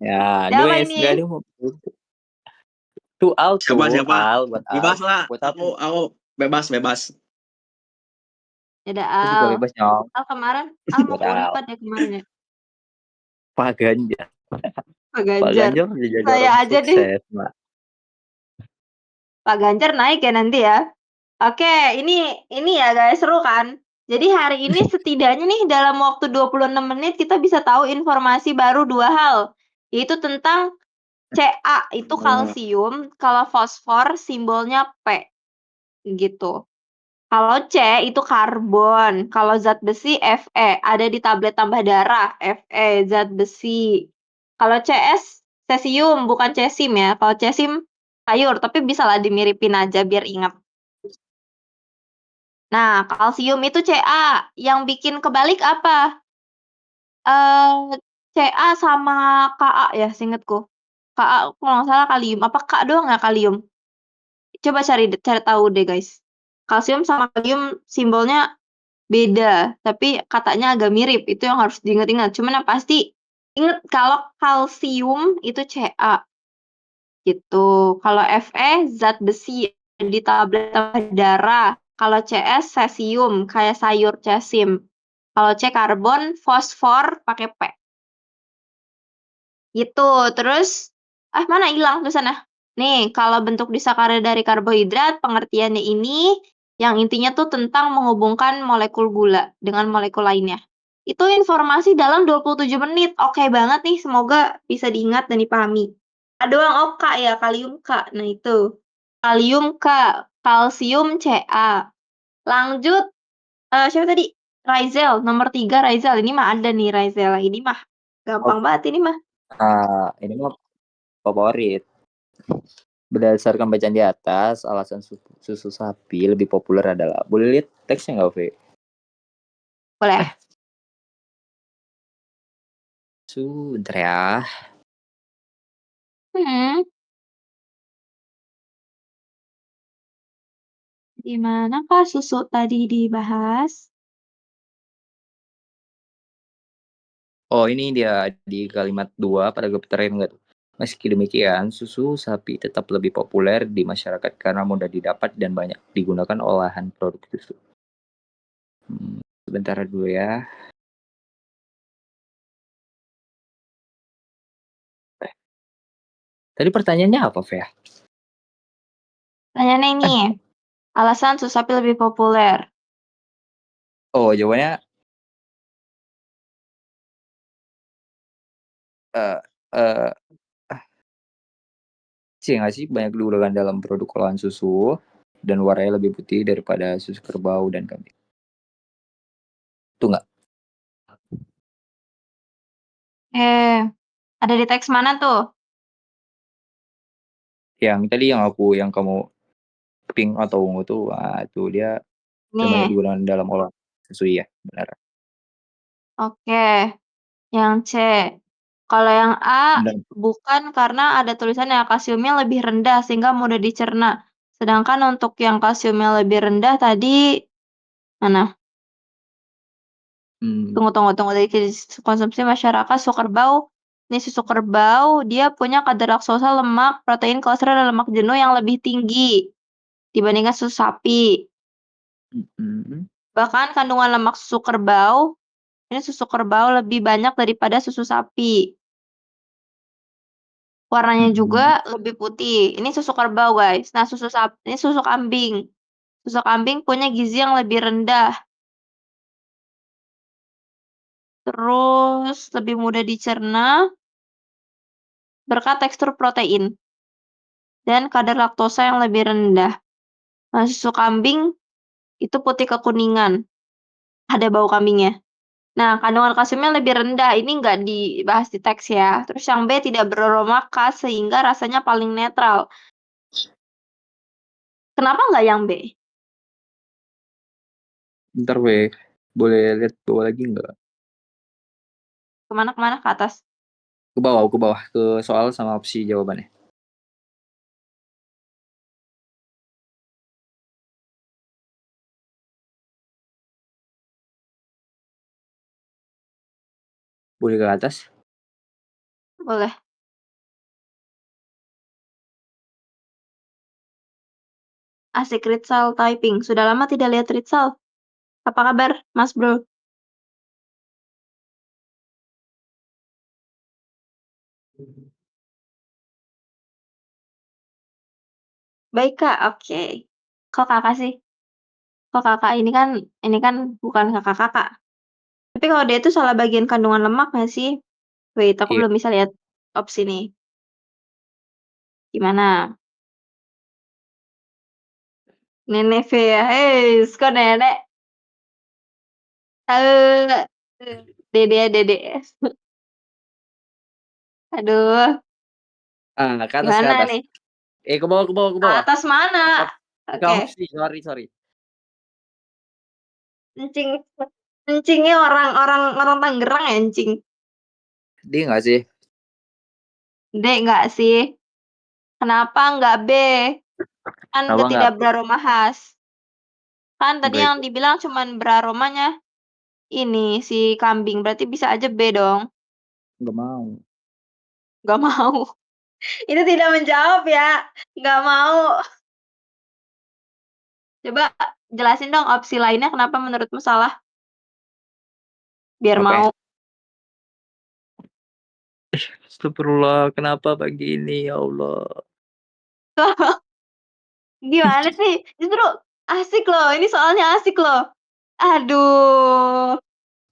[SPEAKER 2] Ya,
[SPEAKER 1] Siapa
[SPEAKER 2] Nues
[SPEAKER 1] ini?
[SPEAKER 2] nggak ada mau. Tuh Al
[SPEAKER 3] Siapa,
[SPEAKER 2] tuh,
[SPEAKER 3] siapa?
[SPEAKER 2] Al buat Al.
[SPEAKER 3] Bebas lah.
[SPEAKER 2] Buat apa?
[SPEAKER 3] Aku bebas, bebas.
[SPEAKER 1] Ada
[SPEAKER 2] Aku juga
[SPEAKER 1] Al.
[SPEAKER 2] bebas Nyong.
[SPEAKER 1] Al kemarin, Al mau
[SPEAKER 2] Buat
[SPEAKER 1] ke
[SPEAKER 2] Al.
[SPEAKER 1] Unpad ya kemarin ya.
[SPEAKER 2] Pak Ganjar.
[SPEAKER 1] Pak
[SPEAKER 2] Pak
[SPEAKER 1] Ganjar.
[SPEAKER 2] Ganjar udah jadi
[SPEAKER 1] Saya
[SPEAKER 2] orang
[SPEAKER 1] aja deh.
[SPEAKER 2] sukses, Mbak.
[SPEAKER 1] Pak Ganjar naik ya nanti ya. Oke, ini ya guys, seru kan? Jadi hari ini setidaknya nih dalam waktu 26 menit kita bisa tahu informasi baru 2 hal. Yaitu tentang Ca itu kalsium, kalau fosfor simbolnya P gitu. Kalau C itu karbon, kalau zat besi Fe, ada di tablet tambah darah, Fe, zat besi. Kalau Cs cesium, bukan cesim ya. Kalau cesim sayur, tapi bisalah dimiripin aja biar ingat. Nah, kalsium itu Ca. Yang bikin kebalik apa? Ca sama Ka ya, seingetku. Ka kalau nggak salah kalium. Apa Ka doang ya kalium? Coba cari tahu deh guys. Kalsium sama kalium simbolnya beda, tapi katanya agak mirip. Itu yang harus diingat-ingat. Cuman yang pasti ingat kalau kalsium itu Ca gitu. Kalau Fe zat besi di tablet darah. Kalau Cs cesium kayak sayur cesim. Kalau C karbon, fosfor pakai P. Gitu. Terus mana hilang tulisannya? Nih, kalau bentuk disakarida dari karbohidrat, pengertiannya ini yang intinya tuh tentang menghubungkan molekul gula dengan molekul lainnya. Itu informasi dalam 27 menit. Oke banget nih, semoga bisa diingat dan dipahami. Ada doang, oh K ya, kalium K. Nah itu. Kalium K, kalsium Ca. Lanjut, siapa tadi? Rizel, nomor 3 Rizel. Ini mah ada nih Rizel. Ini mah gampang banget ini mah.
[SPEAKER 2] Ini mah favorit. Berdasarkan bacaan di atas, alasan susu sapi lebih populer adalah. Boleh lihat teksnya nggak, V?
[SPEAKER 1] Boleh.
[SPEAKER 2] Bentar ya.
[SPEAKER 1] Hmm. Di manakah susu tadi dibahas?
[SPEAKER 2] Oh, ini dia di kalimat 2 paragraf terakhir nggak tuh? Meski demikian, susu sapi tetap lebih populer di masyarakat karena mudah didapat dan banyak digunakan olahan produk susu. Sebentar dulu ya. Tadi pertanyaannya apa, Fea?
[SPEAKER 1] Tanyanya ini, alasan susu sapi lebih populer.
[SPEAKER 2] Oh, jawabannya eh eh sih nggak sih banyak digunakan dalam produk olahan susu dan warnanya lebih putih daripada susu kerbau dan kambing. Itu nggak?
[SPEAKER 1] Ada di teks mana tuh?
[SPEAKER 2] Yang tadi yang kamu pink atau ungu tuh, itu dia yang banyak
[SPEAKER 1] Nih,
[SPEAKER 2] digunakan dalam olahan susu ya, benar.
[SPEAKER 1] oke. Yang C. Kalau yang A,
[SPEAKER 2] Dan
[SPEAKER 1] bukan karena ada tulisannya kalsiumnya lebih rendah sehingga mudah dicerna. Sedangkan untuk yang kalsiumnya lebih rendah tadi, mana? Tunggu. Dari konsumsi masyarakat susu kerbau. Ini susu kerbau, dia punya kadar laktosa, lemak, protein, kolesterol, dan lemak jenuh yang lebih tinggi dibandingkan susu sapi. Bahkan kandungan lemak susu kerbau, ini susu kerbau lebih banyak daripada susu sapi. Warnanya juga lebih putih. Ini susu kerbau, guys. Nah, ini susu kambing. Susu kambing punya gizi yang lebih rendah. Terus lebih mudah dicerna berkat tekstur protein dan kadar laktosa yang lebih rendah. Nah, susu kambing itu putih kekuningan. Ada bau kambingnya. Nah, kandungan kalsiumnya lebih rendah. Ini nggak dibahas di teks ya. Terus yang B tidak beraroma khas sehingga rasanya paling netral. Kenapa nggak yang B?
[SPEAKER 2] Bentar weh, boleh lihat bawah lagi nggak?
[SPEAKER 1] Kemana-kemana ke atas?
[SPEAKER 2] Ke bawah, ke soal sama opsi jawabannya. Boleh ke atas?
[SPEAKER 1] Boleh. Asik Ritsal typing. Sudah lama tidak lihat Ritsal. Apa kabar, Mas Bro? Baik, Kak. Oke. Kok kakak sih? Kok kakak ini kan bukan kakak-kakak. Tapi kalau dia itu salah bagian kandungan lemak nggak sih? Wait, aku
[SPEAKER 2] Iya.
[SPEAKER 1] belum bisa lihat opsi nih. Gimana? Nenek V ya. Hei, kok nenek? Eh, dede ya, dede. Aduh,
[SPEAKER 2] Ke atas, ke
[SPEAKER 1] gimana
[SPEAKER 2] atas.
[SPEAKER 1] nih?
[SPEAKER 2] Ke bawah, ke bawah, ke bawah.
[SPEAKER 1] Atas mana?
[SPEAKER 2] Ke
[SPEAKER 1] Oke.
[SPEAKER 2] opsi, sorry.
[SPEAKER 1] Encing. Encingnya orang Tangerang ya, encing.
[SPEAKER 2] Dia nggak sih?
[SPEAKER 1] D nggak sih? Kenapa nggak B? Kan
[SPEAKER 2] Kenapa nggak?
[SPEAKER 1] tidak beraroma khas. Kan tadi
[SPEAKER 2] Nggak
[SPEAKER 1] yang
[SPEAKER 2] itu.
[SPEAKER 1] dibilang cuman beraromanya ini si kambing. Berarti bisa aja B dong.
[SPEAKER 2] Nggak mau.
[SPEAKER 1] Nggak mau. Itu tidak menjawab ya. Nggak mau. Coba jelasin dong opsi lainnya kenapa menurutmu salah. Biar
[SPEAKER 2] Oke.
[SPEAKER 1] mau.
[SPEAKER 2] Astagfirullah, kenapa begini ya Allah?
[SPEAKER 1] Gimana sih? Justru asik loh. Ini soalnya asik loh. Aduh.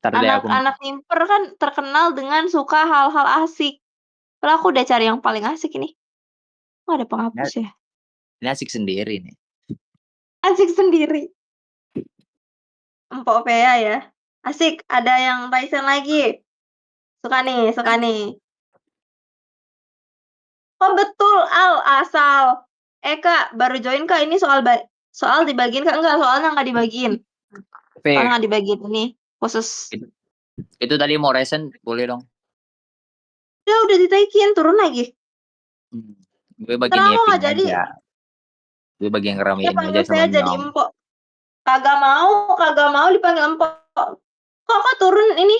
[SPEAKER 2] Ntar deh aku.
[SPEAKER 1] Anak-anak Imper kan terkenal dengan suka hal-hal asik. Padahal aku udah cari yang paling asik ini. Oh, ada penghapus ya?
[SPEAKER 2] Ini asik sendiri nih.
[SPEAKER 1] Asik sendiri. Empok Pea ya. Asik, ada yang Tyson lagi. Suka nih, suka nih. Oh betul, Al, asal. Kak, baru join Kak. Ini soal dibagiin Kak? Enggak, soalnya nggak dibagiin. Soalnya
[SPEAKER 2] Oke.
[SPEAKER 1] nggak dibagiin ini. Khusus.
[SPEAKER 2] Itu, itu tadi mau resen, boleh dong.
[SPEAKER 1] Udah ditaikin, turun lagi.
[SPEAKER 2] Hmm. Gue bagian
[SPEAKER 1] Kenapa
[SPEAKER 2] nyiapin
[SPEAKER 1] nggak jadi?
[SPEAKER 2] aja. Gue bagian
[SPEAKER 1] Ya
[SPEAKER 2] ngeramein aja
[SPEAKER 1] panggil
[SPEAKER 2] sama
[SPEAKER 1] saya jadi
[SPEAKER 2] Nyong.
[SPEAKER 1] empok. Kagak mau dipanggil empok. Kok turun ini?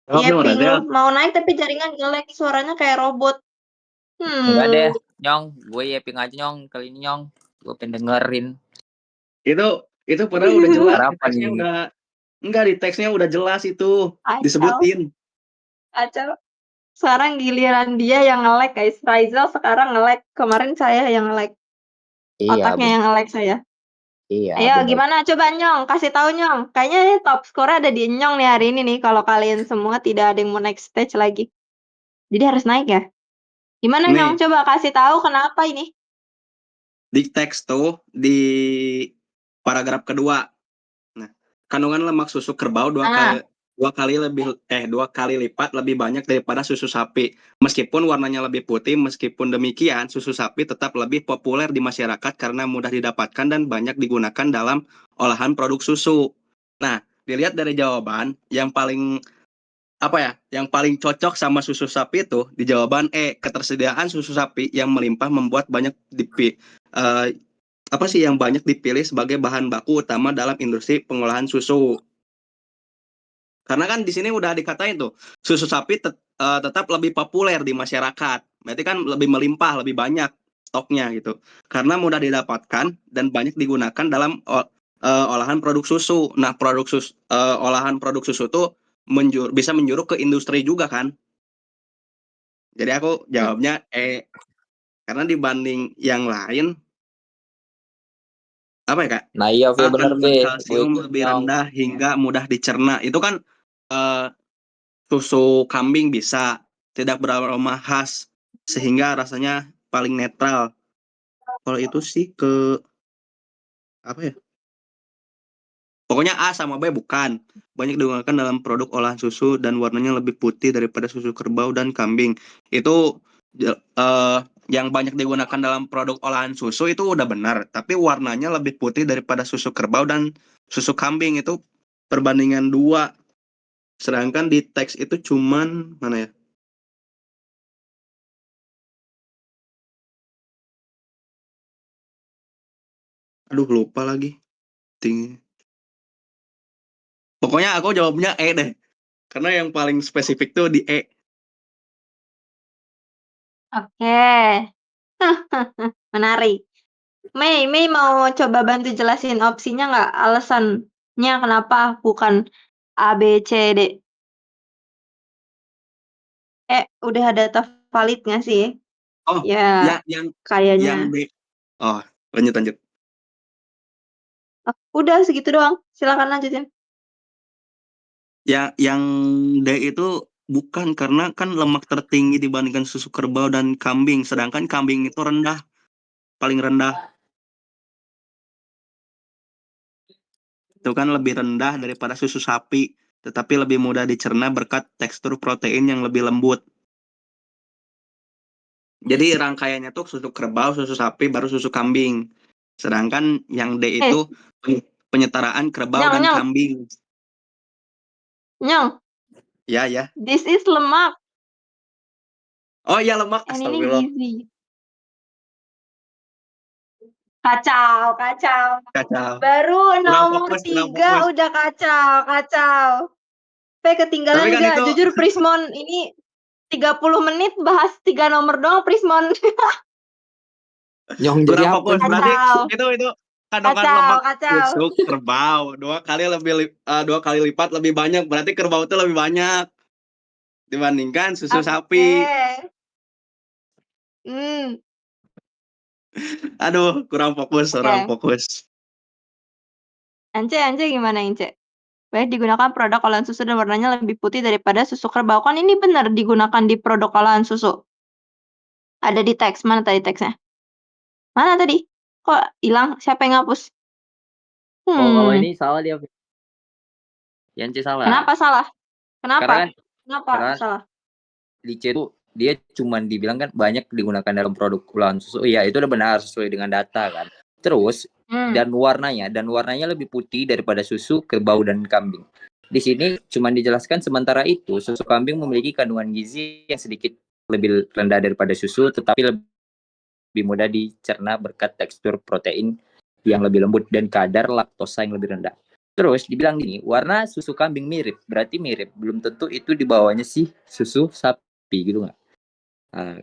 [SPEAKER 3] Jawab
[SPEAKER 1] Iya
[SPEAKER 3] dong,
[SPEAKER 1] ping lu.
[SPEAKER 3] Radel.
[SPEAKER 1] Mau naik tapi jaringan jelek. Suaranya kayak robot.
[SPEAKER 2] Enggak deh,
[SPEAKER 1] Hmm.
[SPEAKER 2] Nyong. Gue nyiapin aja Nyong. Kali ini Nyong. Gue pengen dengerin.
[SPEAKER 3] Itu padahal udah jelas di
[SPEAKER 2] Harapan
[SPEAKER 3] teksnya
[SPEAKER 2] nih.
[SPEAKER 3] udah enggak di teksnya udah jelas itu
[SPEAKER 1] Kacau.
[SPEAKER 3] disebutin.
[SPEAKER 1] Kacau. Sekarang giliran dia yang nge-lag guys. Faisal sekarang nge-lag. Kemarin saya yang nge-lag.
[SPEAKER 2] Iya,
[SPEAKER 1] Otaknya yang nge-lag saya.
[SPEAKER 2] iya,
[SPEAKER 1] Ayo
[SPEAKER 2] benar.
[SPEAKER 1] gimana coba Nyong. Kasih tahu Nyong. Kayaknya ini top score ada di Nyong nih hari ini nih. Kalau kalian semua tidak ada yang mau naik stage lagi. Jadi harus naik ya. Gimana Nyong?
[SPEAKER 3] Nih,
[SPEAKER 1] Coba kasih tahu kenapa ini.
[SPEAKER 3] di teks tuh di paragraf kedua. Nah, kandungan lemak susu kerbau
[SPEAKER 1] Ah,
[SPEAKER 3] dua kali lipat lebih banyak daripada susu sapi. Meskipun warnanya lebih putih, meskipun demikian susu sapi tetap lebih populer di masyarakat karena mudah didapatkan dan banyak digunakan dalam olahan produk susu. Nah, dilihat dari jawaban yang paling apa ya, yang paling cocok sama susu sapi itu di jawaban E, ketersediaan susu sapi yang melimpah membuat eh, apa sih yang banyak dipilih sebagai bahan baku utama dalam industri pengolahan susu. Karena kan di sini udah dikatain tuh, susu sapi tetap lebih populer di masyarakat. Berarti kan lebih melimpah, lebih banyak stoknya gitu. Karena mudah didapatkan dan banyak digunakan dalam olahan produk susu. Nah, olahan produk susu tuh bisa menjuruk ke industri juga kan. Jadi aku jawabnya karena dibanding yang lain apa ya Kak?
[SPEAKER 2] Nah iya, V, bener V.
[SPEAKER 3] Kandungan
[SPEAKER 2] Gue
[SPEAKER 3] kalsium
[SPEAKER 2] ikut
[SPEAKER 3] lebih
[SPEAKER 2] Nyong.
[SPEAKER 3] rendah hingga mudah dicerna. Itu kan eh, susu kambing bisa tidak beraroma khas sehingga rasanya paling netral. Kalau itu sih ke apa ya? Pokoknya A sama B bukan. Banyak digunakan dalam produk olahan susu dan warnanya lebih putih daripada susu kerbau dan kambing. Itu yang banyak digunakan dalam produk olahan susu itu udah benar, tapi warnanya lebih putih daripada susu kerbau dan susu kambing itu perbandingan 2. Sedangkan di teks itu cuman mana ya? Aduh, lupa lagi. Pokoknya aku jawabnya E deh. Karena yang paling spesifik tuh di E.
[SPEAKER 1] Oke. Menarik. Mei mau coba bantu jelasin opsinya nggak? Alasannya kenapa bukan A, B, C, D? Udah ada data valid nggak sih?
[SPEAKER 3] Oh,
[SPEAKER 1] Ya,
[SPEAKER 3] yang
[SPEAKER 1] kayaknya.
[SPEAKER 3] D. Oh, lanjut.
[SPEAKER 1] Udah segitu doang. Silakan lanjutin.
[SPEAKER 3] Yang D itu bukan, karena kan lemak tertinggi dibandingkan susu kerbau dan kambing, sedangkan kambing itu rendah, paling rendah. Itu kan lebih rendah daripada susu sapi, tetapi lebih mudah dicerna berkat tekstur protein yang lebih lembut. Jadi rangkaiannya tuh susu kerbau, susu sapi, baru susu kambing. Sedangkan yang D itu penyetaraan kerbau dan
[SPEAKER 1] Nyong,
[SPEAKER 3] kambing.
[SPEAKER 1] Nyong,
[SPEAKER 3] Ya.
[SPEAKER 1] this is lemak.
[SPEAKER 3] Oh iya, lemak.
[SPEAKER 1] And ini
[SPEAKER 3] Astagfirullah.
[SPEAKER 1] gizi. Kacau.
[SPEAKER 3] Kacau.
[SPEAKER 1] Baru
[SPEAKER 3] Kurang
[SPEAKER 1] nomor
[SPEAKER 3] fokus.
[SPEAKER 1] 3 udah kacau.
[SPEAKER 3] Tapi
[SPEAKER 1] Ketinggalan
[SPEAKER 3] kan
[SPEAKER 1] nggak?
[SPEAKER 3] itu
[SPEAKER 1] Jujur Prismon ini 30 menit bahas 3 nomor doang Prismon.
[SPEAKER 2] Nyong jadi
[SPEAKER 3] kurang
[SPEAKER 2] apa
[SPEAKER 3] fokus.
[SPEAKER 2] nih?
[SPEAKER 3] Berarti
[SPEAKER 1] Kacau.
[SPEAKER 3] itu kandungan lemak
[SPEAKER 1] Kacau.
[SPEAKER 3] susu kerbau 2 kali lipat lebih banyak. Berarti kerbau itu lebih banyak dibandingkan susu
[SPEAKER 1] Oke.
[SPEAKER 3] sapi.
[SPEAKER 1] Hmm,
[SPEAKER 3] Aduh, kurang fokus.
[SPEAKER 1] oke. Ance gimana Ance? Baik digunakan produk olahan susu dan warnanya lebih putih daripada susu kerbau. Kan ini benar digunakan di produk olahan susu. Ada di teks. Mana tadi teksnya? Mana tadi? Kok hilang? Siapa yang ngapus?
[SPEAKER 2] Kalau ini salah dia. Yang C salah.
[SPEAKER 1] Kenapa salah?
[SPEAKER 2] Karena
[SPEAKER 1] Kenapa salah?
[SPEAKER 2] di C itu dia cuma dibilang kan banyak digunakan dalam produk olahan susu. Iya, itu udah benar sesuai dengan data kan. Terus dan warnanya lebih putih daripada susu kerbau dan kambing. Di sini cuma dijelaskan sementara itu susu kambing memiliki kandungan gizi yang sedikit lebih rendah daripada susu, tetapi lebih mudah dicerna berkat tekstur protein yang lebih lembut dan kadar laktosa yang lebih rendah. Terus dibilang gini, warna susu kambing mirip, berarti mirip. Belum tentu itu di bawahnya sih susu sapi gitu nggak?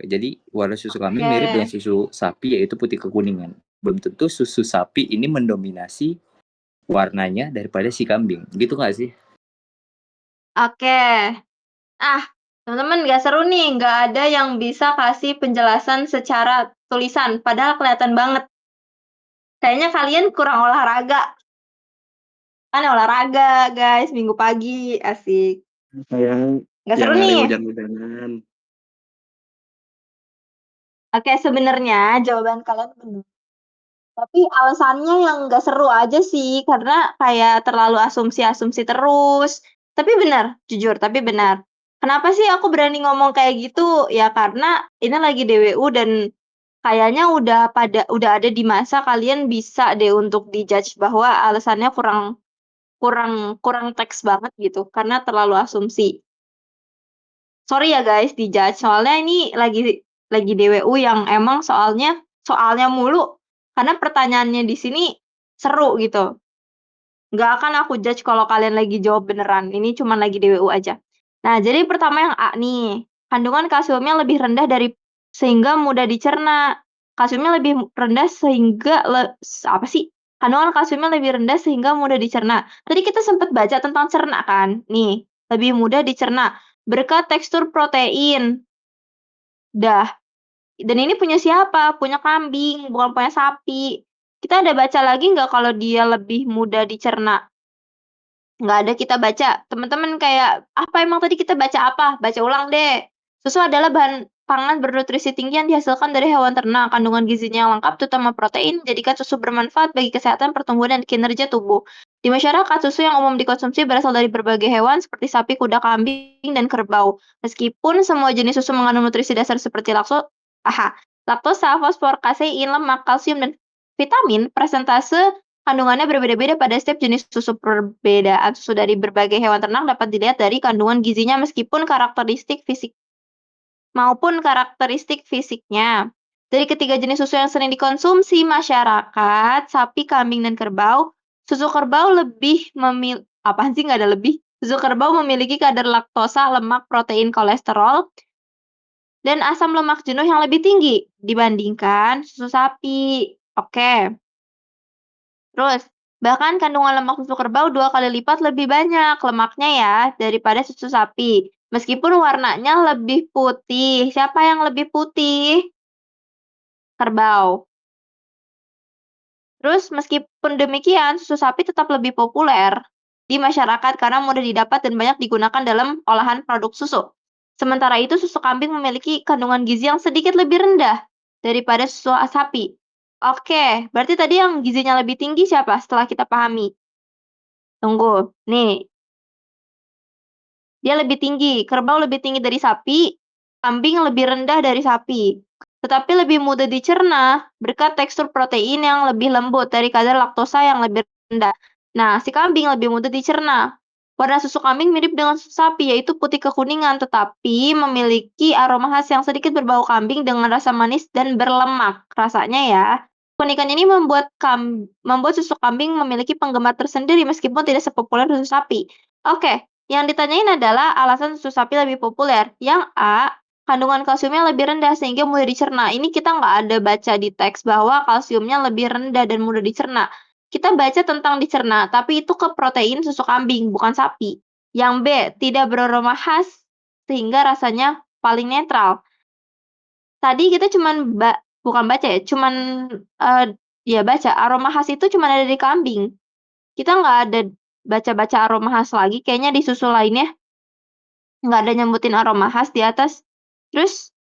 [SPEAKER 2] Jadi warna susu kambing mirip dengan susu sapi yaitu putih kekuningan. Belum tentu susu sapi ini mendominasi warnanya daripada si kambing. Gitu nggak sih?
[SPEAKER 1] Oke. Teman-teman nggak seru nih, nggak ada yang bisa kasih penjelasan secara tulisan, padahal kelihatan banget. Kayaknya kalian kurang olahraga. Kan olahraga, guys, minggu pagi, asik. Nggak seru
[SPEAKER 3] Yang hari
[SPEAKER 1] nih.
[SPEAKER 3] hujan-hujanan.
[SPEAKER 1] Oke, sebenarnya jawaban kalian benar. Tapi alasannya yang nggak seru aja sih, karena kayak terlalu asumsi-asumsi terus. Tapi benar, jujur, tapi benar. Kenapa sih aku berani ngomong kayak gitu? Ya karena ini lagi DWU dan kayaknya udah ada di masa kalian bisa deh untuk dijudge bahwa alasannya kurang teks banget gitu, karena terlalu asumsi. Sorry ya guys, dijudge. Soalnya ini lagi DWU yang emang soalnya mulu. Karena pertanyaannya di sini seru gitu. Nggak akan aku judge kalau kalian lagi jawab beneran. Ini cuma lagi DWU aja. Nah, jadi pertama yang A nih. Kandungan kalsiumnya lebih rendah sehingga mudah dicerna. Kalsiumnya lebih rendah apa sih? Kandungan kalsiumnya lebih rendah sehingga mudah dicerna. Tadi kita sempat baca tentang cerna kan? Nih, lebih mudah dicerna berkat tekstur protein. Dah. Dan ini punya siapa? Punya kambing, bukan punya sapi. Kita ada baca lagi nggak kalau dia lebih mudah dicerna? Nggak ada kita baca. Teman-teman kayak, apa emang tadi kita baca apa? Baca ulang deh. Susu adalah bahan pangan bernutrisi tinggi yang dihasilkan dari hewan ternak. Kandungan gizinya yang lengkap, terutama protein, menjadikan susu bermanfaat bagi kesehatan, pertumbuhan, dan kinerja tubuh. Di masyarakat, susu yang umum dikonsumsi berasal dari berbagai hewan seperti sapi, kuda, kambing, dan kerbau. Meskipun semua jenis susu mengandung nutrisi dasar seperti laktosa, fosfor, kasein, lemak, kalsium, dan vitamin, persentase kandungannya berbeda-beda pada setiap jenis susu. Perbedaan susu dari berbagai hewan ternak dapat dilihat dari kandungan gizinya meskipun karakteristik fisik maupun karakteristik fisiknya. Dari ketiga jenis susu yang sering dikonsumsi masyarakat, sapi, kambing, dan kerbau, susu kerbau Susu kerbau memiliki kadar laktosa, lemak, protein, kolesterol, dan asam lemak jenuh yang lebih tinggi dibandingkan susu sapi. Oke. Terus, bahkan kandungan lemak susu kerbau 2 kali lipat lebih banyak lemaknya ya daripada susu sapi. Meskipun warnanya lebih putih. Siapa yang lebih putih? Kerbau. Terus, meskipun demikian, susu sapi tetap lebih populer di masyarakat karena mudah didapat dan banyak digunakan dalam olahan produk susu. Sementara itu, susu kambing memiliki kandungan gizi yang sedikit lebih rendah daripada susu sapi. Oke, berarti tadi yang gizinya lebih tinggi siapa setelah kita pahami? Tunggu, nih. Dia lebih tinggi, kerbau lebih tinggi dari sapi, kambing lebih rendah dari sapi. Tetapi lebih mudah dicerna berkat tekstur protein yang lebih lembut dari kadar laktosa yang lebih rendah. Nah, si kambing lebih mudah dicerna. Warna susu kambing mirip dengan susu sapi, yaitu putih kekuningan, tetapi memiliki aroma khas yang sedikit berbau kambing dengan rasa manis dan berlemak. Rasanya ya. Keunikan ini membuat susu kambing memiliki penggemar tersendiri meskipun tidak sepopuler susu sapi. Oke, yang ditanyain adalah alasan susu sapi lebih populer. Yang A, kandungan kalsiumnya lebih rendah sehingga mudah dicerna. Ini kita nggak ada baca di teks bahwa kalsiumnya lebih rendah dan mudah dicerna. Kita baca tentang dicerna, tapi itu ke protein susu kambing, bukan sapi. Yang B, tidak beraroma khas sehingga rasanya paling netral. Tadi kita bukan baca ya, baca. Aroma khas itu cuman ada di kambing. Kita nggak ada baca-baca aroma khas lagi, kayaknya di susu lainnya nggak ada nyebutin aroma khas di atas. Terus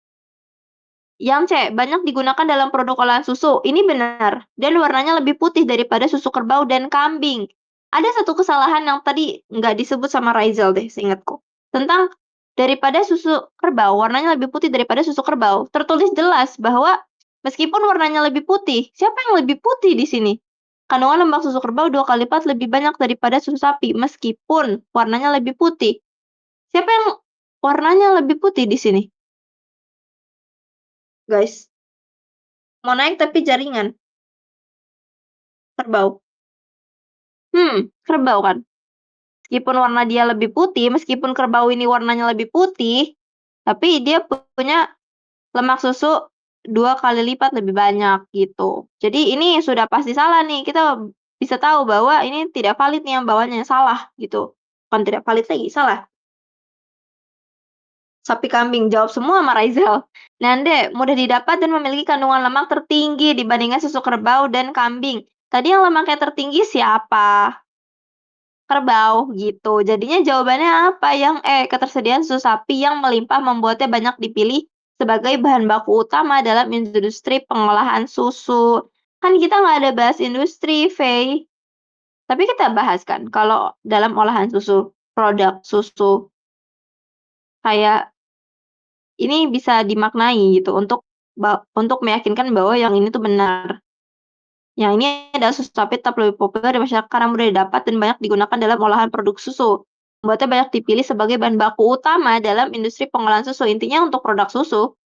[SPEAKER 1] yang C, banyak digunakan dalam produk olahan susu. Ini benar. Dan warnanya lebih putih daripada susu kerbau dan kambing. Ada satu kesalahan yang tadi nggak disebut sama Raizal deh, seingatku. Tentang daripada susu kerbau, warnanya lebih putih daripada susu kerbau. Tertulis jelas bahwa meskipun warnanya lebih putih, siapa yang lebih putih di sini? Kandungan lemak susu kerbau 2 kali lipat lebih banyak daripada susu sapi, meskipun warnanya lebih putih. Siapa yang warnanya lebih putih di sini? Guys, mau naik tapi jaringan. Kerbau. Kerbau kan. Meskipun warna dia lebih putih, meskipun kerbau ini warnanya lebih putih, tapi dia punya lemak susu 2 kali lipat lebih banyak gitu. Jadi ini sudah pasti salah nih. Kita bisa tahu bahwa ini tidak valid nih yang bawahnya salah gitu. Bukan tidak valid lagi, salah. Sapi kambing, jawab semua sama Raizal. Nande, mudah didapat dan memiliki kandungan lemak tertinggi dibandingkan susu kerbau dan kambing. Tadi yang lemaknya tertinggi siapa? Kerbau, gitu. Jadinya jawabannya apa? Yang ketersediaan susu sapi yang melimpah membuatnya banyak dipilih sebagai bahan baku utama dalam industri pengolahan susu. Kan kita nggak ada bahas industri, Faye. Tapi kita bahas kan, kalau dalam olahan susu, produk susu, kayak ini bisa dimaknai gitu untuk meyakinkan bahwa yang ini tuh benar. Yang ini adalah susu sapi tetap lebih populer di masyarakat karena mudah didapat dan banyak digunakan dalam olahan produk susu. Membuatnya banyak dipilih sebagai bahan baku utama dalam industri pengolahan susu. Intinya untuk produk susu.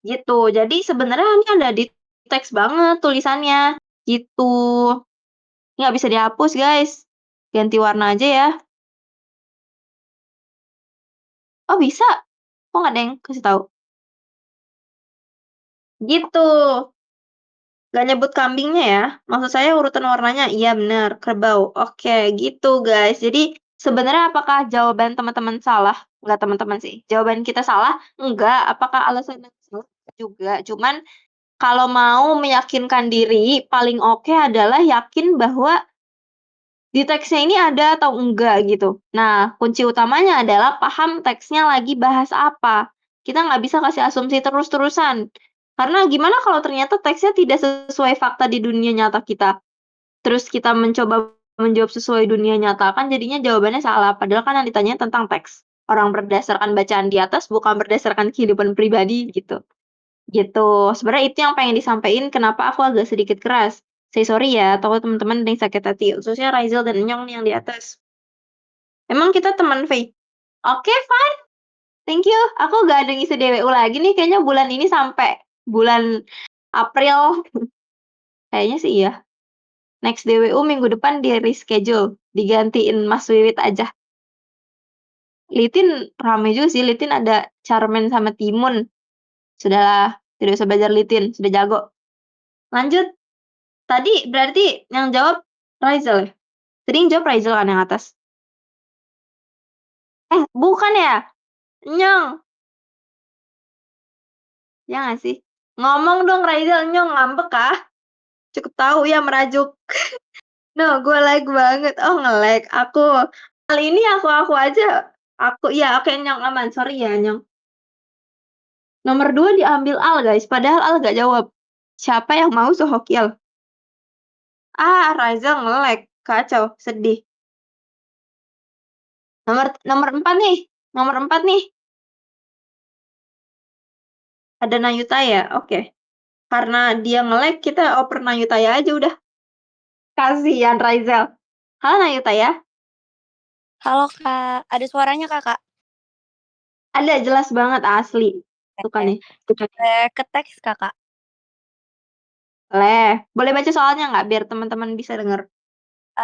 [SPEAKER 1] Gitu. Jadi sebenarnya ini ada di teks banget tulisannya. Gitu. Nggak bisa dihapus guys. Ganti warna aja ya. Oh bisa? Kok nggak ada yang kasih tahu? Gitu. Gak nyebut kambingnya ya. Maksud saya urutan warnanya. Iya bener, kerbau. Oke, gitu guys. Jadi sebenarnya apakah jawaban teman-teman salah? Enggak teman-teman sih. Jawaban kita salah? Enggak. Apakah alasannya salah? Juga. Cuman kalau mau meyakinkan diri, paling oke adalah yakin bahwa di teksnya ini ada atau enggak gitu. Nah, kunci utamanya adalah paham teksnya lagi bahas apa. Kita nggak bisa kasih asumsi terus-terusan. Karena gimana kalau ternyata teksnya tidak sesuai fakta di dunia nyata kita? Terus kita mencoba menjawab sesuai dunia nyata, kan jadinya jawabannya salah. Padahal kan yang ditanya tentang teks. Orang berdasarkan bacaan di atas, bukan berdasarkan kehidupan pribadi gitu. Gitu. Sebenarnya itu yang pengen disampaikan kenapa aku agak sedikit keras. Say sorry ya, takut teman-teman ada yang sakit hati. Khususnya Raizal dan Nyong nih yang di atas. Emang kita teman, Faye? Oke, fine. Thank you. Aku gak ada ngisi DWU lagi nih. Kayaknya bulan ini sampai bulan April. Kayaknya sih iya. Next DWU minggu depan di reschedule. Digantiin Mas Wiwit aja. Litin rame juga sih. Litin ada Charmen sama Timun. Sudahlah. Tidak usah belajar Litin. Sudah jago. Lanjut. Tadi berarti yang jawab Raizal ya? Tadi yang jawab Raizal kan yang atas? Bukan ya? Nyong. Ya nggak sih? Ngomong dong Raizal, Nyong ngambek kah? Cukup tahu ya merajuk. No, gue lag banget. Oh, nge-lag. Kali ini aku aja. Ya oke Nyong aman. Sorry ya Nyong. Nomor 2 diambil Al guys. Padahal Al gak jawab. Siapa yang mau Sohokiel? Raizal nge-lag. Kacau. Sedih. Nomor 4 nih. Nomor 4 nih. Ada Nayutaya. Oke. Karena dia nge-lag, kita oper Nayutaya aja udah. Kasihan Raizal. Halo Nayutaya.
[SPEAKER 4] Halo Kak, ada suaranya Kakak?
[SPEAKER 1] Ada, jelas banget asli. Suka nih.
[SPEAKER 4] Ke teks Kakak.
[SPEAKER 1] Boleh baca soalnya nggak biar teman-teman bisa denger?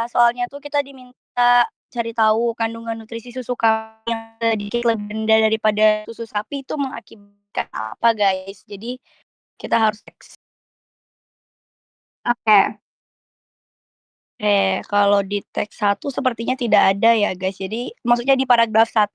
[SPEAKER 4] Soalnya tuh kita diminta cari tahu kandungan nutrisi susu kambing yang sedikit lebih rendah daripada susu sapi itu mengakibatkan apa guys. Jadi kita harus teks.
[SPEAKER 1] Oke.
[SPEAKER 4] Kalau di teks 1 sepertinya tidak ada ya guys. Jadi maksudnya di paragraf 1.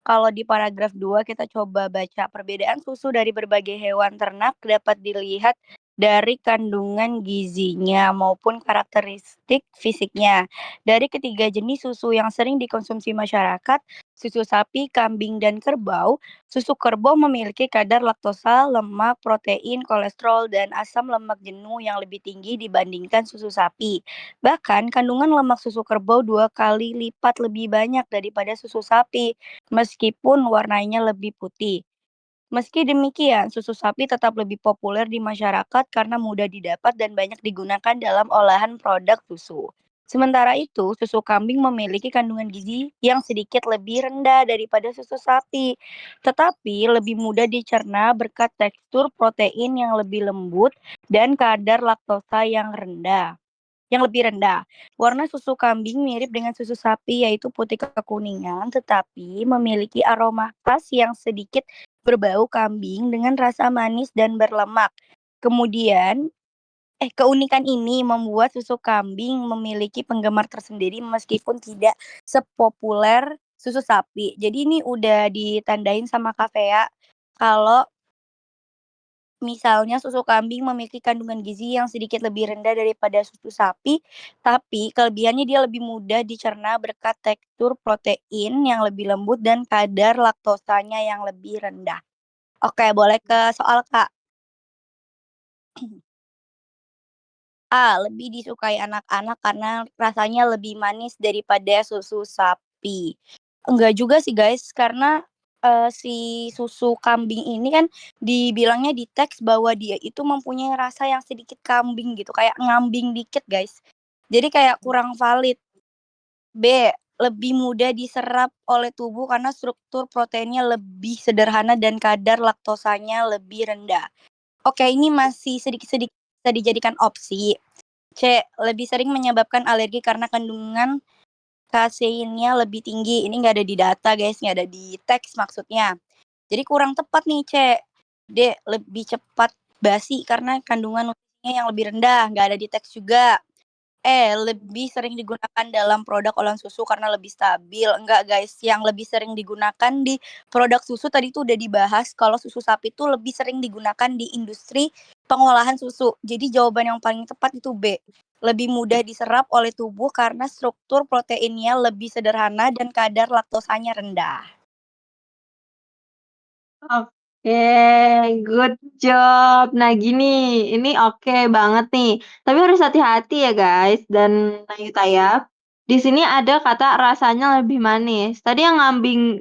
[SPEAKER 4] Kalau di paragraf 2 kita coba baca perbedaan susu dari berbagai hewan ternak dapat dilihat dari kandungan gizinya maupun karakteristik fisiknya. Dari ketiga jenis susu yang sering dikonsumsi masyarakat, susu sapi, kambing, dan kerbau, susu kerbau memiliki kadar laktosa, lemak, protein, kolesterol, dan asam lemak jenuh yang lebih tinggi dibandingkan susu sapi. Bahkan kandungan lemak susu kerbau 2 kali lipat lebih banyak daripada susu sapi, meskipun warnanya lebih putih. Meski demikian, susu sapi tetap lebih populer di masyarakat karena mudah didapat dan banyak digunakan dalam olahan produk susu. Sementara itu, susu kambing memiliki kandungan gizi yang sedikit lebih rendah daripada susu sapi, tetapi lebih mudah dicerna berkat tekstur protein yang lebih lembut dan kadar laktosa yang lebih rendah. Warna susu kambing mirip dengan susu sapi yaitu putih kekuningan tetapi memiliki aroma khas yang sedikit berbau kambing dengan rasa manis dan berlemak. Kemudian, keunikan ini membuat susu kambing memiliki penggemar tersendiri meskipun tidak sepopuler susu sapi. Jadi ini udah ditandain sama Kavea kalau misalnya susu kambing memiliki kandungan gizi yang sedikit lebih rendah daripada susu sapi, tapi kelebihannya dia lebih mudah dicerna berkat tekstur protein yang lebih lembut dan kadar laktosanya yang lebih rendah. Oke, boleh ke soal Kak. Lebih disukai anak-anak karena rasanya lebih manis daripada susu sapi. Enggak juga sih guys, karena si susu kambing ini kan dibilangnya di teks bahwa dia itu mempunyai rasa yang sedikit kambing gitu, kayak ngambing dikit guys. Jadi kayak kurang valid. B, lebih mudah diserap oleh tubuh karena struktur proteinnya lebih sederhana dan kadar laktosanya lebih rendah. Oke, ini masih sedikit-sedikit bisa dijadikan opsi. C, lebih sering menyebabkan alergi karena kandungan kaseinnya lebih tinggi. Ini nggak ada di data guys, nggak ada di teks maksudnya. Jadi kurang tepat nih C. D, lebih cepat basi karena kandungan nutrisinya yang lebih rendah, nggak ada di teks juga. Lebih sering digunakan dalam produk olahan susu karena lebih stabil. Enggak guys, yang lebih sering digunakan di produk susu tadi tuh udah dibahas kalau susu sapi itu lebih sering digunakan di industri pengolahan susu. Jadi jawaban yang paling tepat itu B. Lebih mudah diserap oleh tubuh karena struktur proteinnya lebih sederhana dan kadar laktosanya rendah.
[SPEAKER 1] Oke, good job. Nah, gini, ini oke banget nih. Tapi harus hati-hati ya, guys. Dan Nayutaya, di sini ada kata rasanya lebih manis. Tadi yang ngambing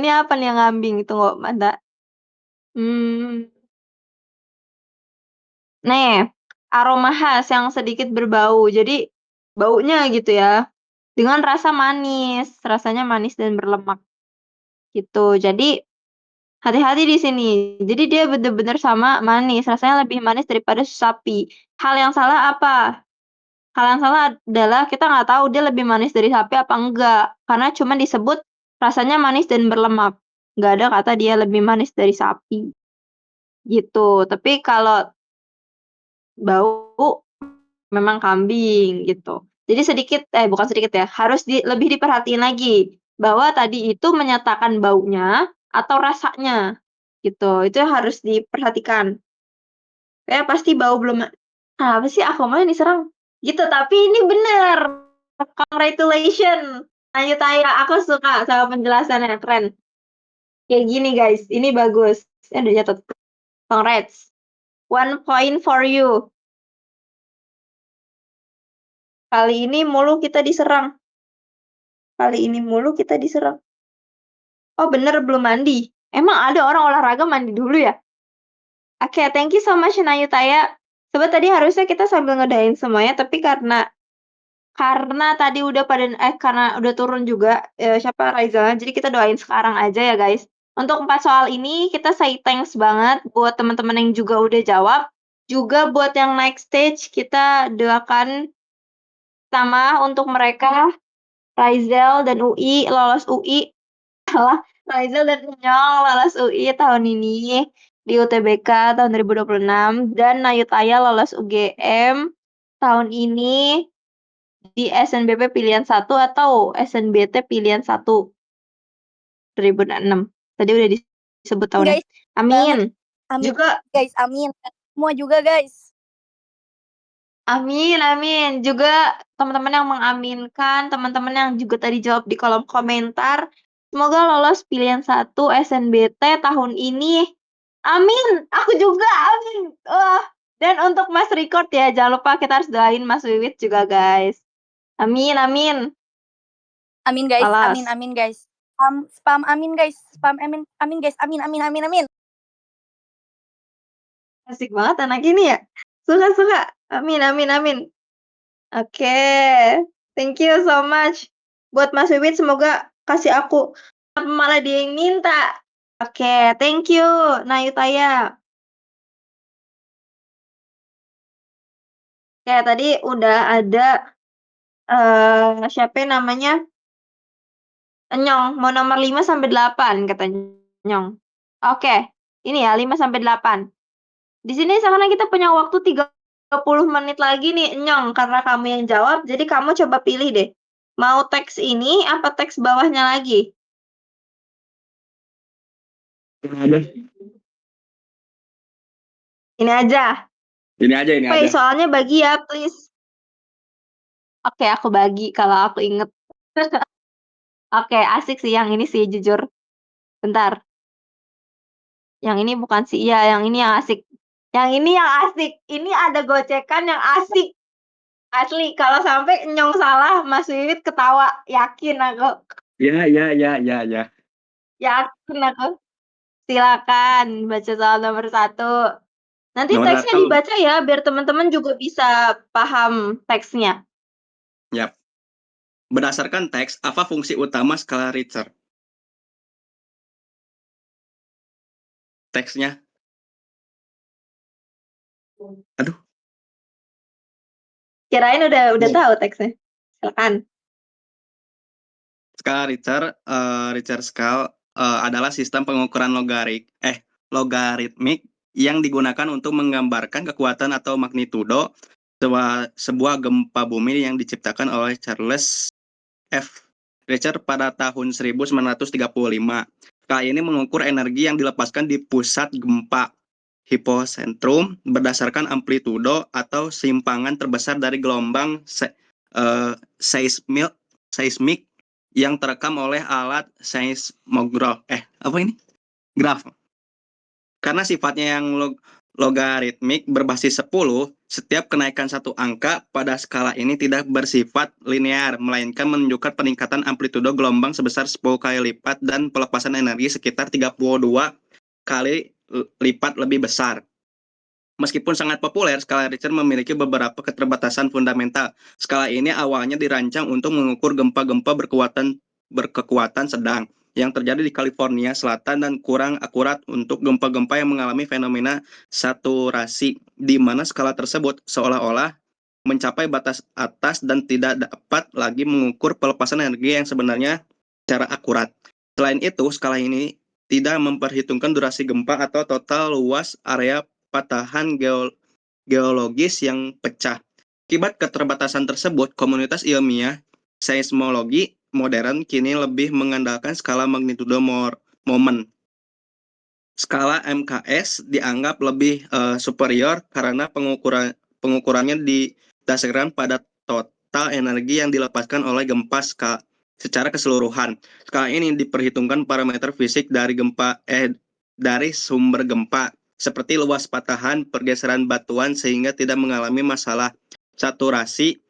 [SPEAKER 1] ini apa nih yang ngambing? Tunggu, Manda. Nih, aroma khas yang sedikit berbau. Jadi, baunya gitu ya. Dengan rasa manis, rasanya manis dan berlemak gitu. Jadi, hati-hati di sini. Jadi dia bener-bener sama manis, rasanya lebih manis daripada susu sapi. Hal yang salah apa? Hal yang salah adalah kita nggak tahu dia lebih manis dari sapi apa enggak, karena cuma disebut rasanya manis dan berlemak. Nggak ada kata dia lebih manis dari sapi, gitu. Tapi kalau bau memang kambing, gitu. Jadi bukan sedikit ya, harus lebih diperhatiin lagi, bahwa tadi itu menyatakan baunya atau rasanya, gitu. Itu yang harus diperhatikan. Kayak pasti bau belum apa sih aku mah diserang? Gitu, tapi ini bener. Congratulations. Lanjut Aya, aku suka sama penjelasannya, keren. Kayak gini guys, ini bagus. Udah nyatet. Congrats. 1 point for you. Kali ini mulu kita diserang. Oh bener, belum mandi. Emang ada orang olahraga mandi dulu ya? Oke, thank you so much Nayutaya. Coba tadi harusnya kita sambil ngedain semuanya, tapi karena tadi karena udah turun juga siapa Raizal, jadi kita doain sekarang aja ya guys. Untuk 4 soal ini kita say thanks banget buat teman-teman yang juga udah jawab. Juga buat yang next stage kita doakan sama untuk mereka Raizal dan UI lolos UI. Salah, Raizal dan Nyong lolos UI tahun ini di UTBK tahun 2026 dan Nayutaya lolos UGM tahun ini di SNBP pilihan 1 atau SNBT pilihan 1 2006. Tadi udah disebut tahunnya.
[SPEAKER 4] Guys,
[SPEAKER 1] Amin.
[SPEAKER 4] amin
[SPEAKER 1] Juga
[SPEAKER 4] guys, amin. Semua juga guys.
[SPEAKER 1] amin. Juga teman-teman yang mengaminkan, teman-teman yang juga tadi jawab di kolom komentar. Semoga lolos pilihan 1 SNBT tahun ini. Amin. Aku juga, amin. Dan untuk Mas Record ya, jangan lupa kita harus doain Mas Wiwit juga guys. Amin.
[SPEAKER 4] Amin guys,
[SPEAKER 1] Lolos.
[SPEAKER 4] amin guys. Spam amin guys, spam amin guys, amin.
[SPEAKER 1] Asik banget anak ini ya. Suka. Amin. Oke. Thank you so much. Buat Mas Wiwit semoga kasih aku apa malah dia yang minta. Oke, thank you Nayutaya. Oke, tadi udah ada siapa namanya? Nyong, mau nomor 5 sampai 8 katanya Nyong. Oke, ini ya 5 sampai 8. Di sini sekarang kita punya waktu 30 menit lagi nih, Nyong, karena kamu yang jawab, jadi kamu coba pilih deh. Mau teks ini apa teks bawahnya lagi? Ini aja.
[SPEAKER 3] Ini aja.
[SPEAKER 1] Soalnya bagi ya, please. Oke, aku bagi kalau aku inget. Oke, asik sih yang ini sih, jujur. Bentar. Yang ini bukan sih, iya, yang ini yang asik. Ini ada gocekan yang asik. Asli, kalau sampai Nyong salah, Mas Wiwit ketawa. Yakin aku.
[SPEAKER 3] Ya.
[SPEAKER 1] Yakin aku. Silakan baca soal nomor 1. Nanti
[SPEAKER 3] Nomor
[SPEAKER 1] teksnya
[SPEAKER 3] 1.
[SPEAKER 1] dibaca ya, biar teman-teman juga bisa paham teksnya.
[SPEAKER 3] Yap. Berdasarkan teks, apa fungsi utama skala Richter? Teksnya. Aduh.
[SPEAKER 1] Kirain udah tahu teksnya. Silakan.
[SPEAKER 3] Skala Richter scale adalah sistem pengukuran logaritmik yang digunakan untuk menggambarkan kekuatan atau magnitudo sebuah gempa bumi yang diciptakan oleh Charles F. Richter pada tahun 1935. Skala ini mengukur energi yang dilepaskan di pusat gempa hipocentrum berdasarkan amplitudo atau simpangan terbesar dari gelombang seismik yang terekam oleh alat seismograf. Apa ini? graf. Karena sifatnya yang logaritmik berbasis 10, setiap kenaikan satu angka pada skala ini tidak bersifat linear, melainkan menunjukkan peningkatan amplitudo gelombang sebesar 10 kali lipat dan pelepasan energi sekitar 32 kali lipat lebih besar. Meskipun sangat populer, skala Richter memiliki beberapa keterbatasan fundamental. Skala ini awalnya dirancang untuk mengukur gempa-gempa berkekuatan sedang yang terjadi di California Selatan dan kurang akurat untuk gempa-gempa yang mengalami fenomena saturasi, di mana skala tersebut seolah-olah mencapai batas atas dan tidak dapat lagi mengukur pelepasan energi yang sebenarnya secara akurat. Selain itu, skala ini tidak memperhitungkan durasi gempa atau total luas area patahan geologis yang pecah. Akibat keterbatasan tersebut, komunitas ilmiah seismologi modern kini lebih mengandalkan skala magnitudo momen. Skala MKS dianggap lebih superior karena pengukurannya didasarkan pada total energi yang dilepaskan oleh gempa secara keseluruhan. Skala ini diperhitungkan parameter fisik dari sumber gempa seperti luas patahan, pergeseran batuan sehingga tidak mengalami masalah saturasi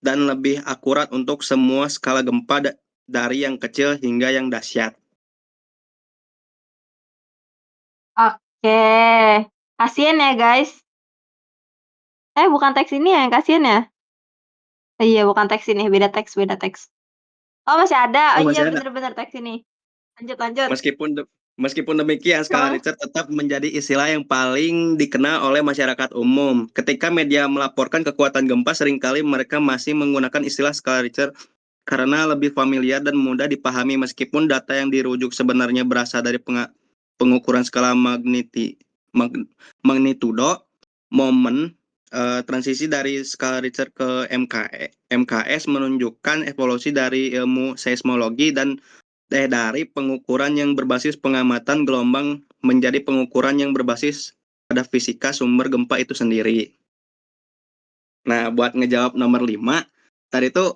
[SPEAKER 3] dan lebih akurat untuk semua skala gempa dari yang kecil hingga yang dahsyat.
[SPEAKER 1] Oke. Kasian ya, guys. Bukan teks ini ya yang kasian ya? Iya, bukan teks ini, beda teks, beda teks. Oh, masih ada. Oh
[SPEAKER 3] Oh,
[SPEAKER 1] iya,
[SPEAKER 3] masih ada.
[SPEAKER 1] bener-bener teks ini. Lanjut.
[SPEAKER 3] Meskipun demikian, skala Richter tetap menjadi istilah yang paling dikenal oleh masyarakat umum. Ketika media melaporkan kekuatan gempa, seringkali mereka masih menggunakan istilah skala Richter karena lebih familiar dan mudah dipahami, meskipun data yang dirujuk sebenarnya berasal dari pengukuran skala magnitudo momen. Transisi dari skala Richter ke MKS menunjukkan evolusi dari ilmu seismologi dan dari pengukuran yang berbasis pengamatan gelombang menjadi pengukuran yang berbasis pada fisika sumber gempa itu sendiri. Nah, buat ngejawab nomor 5, tadi itu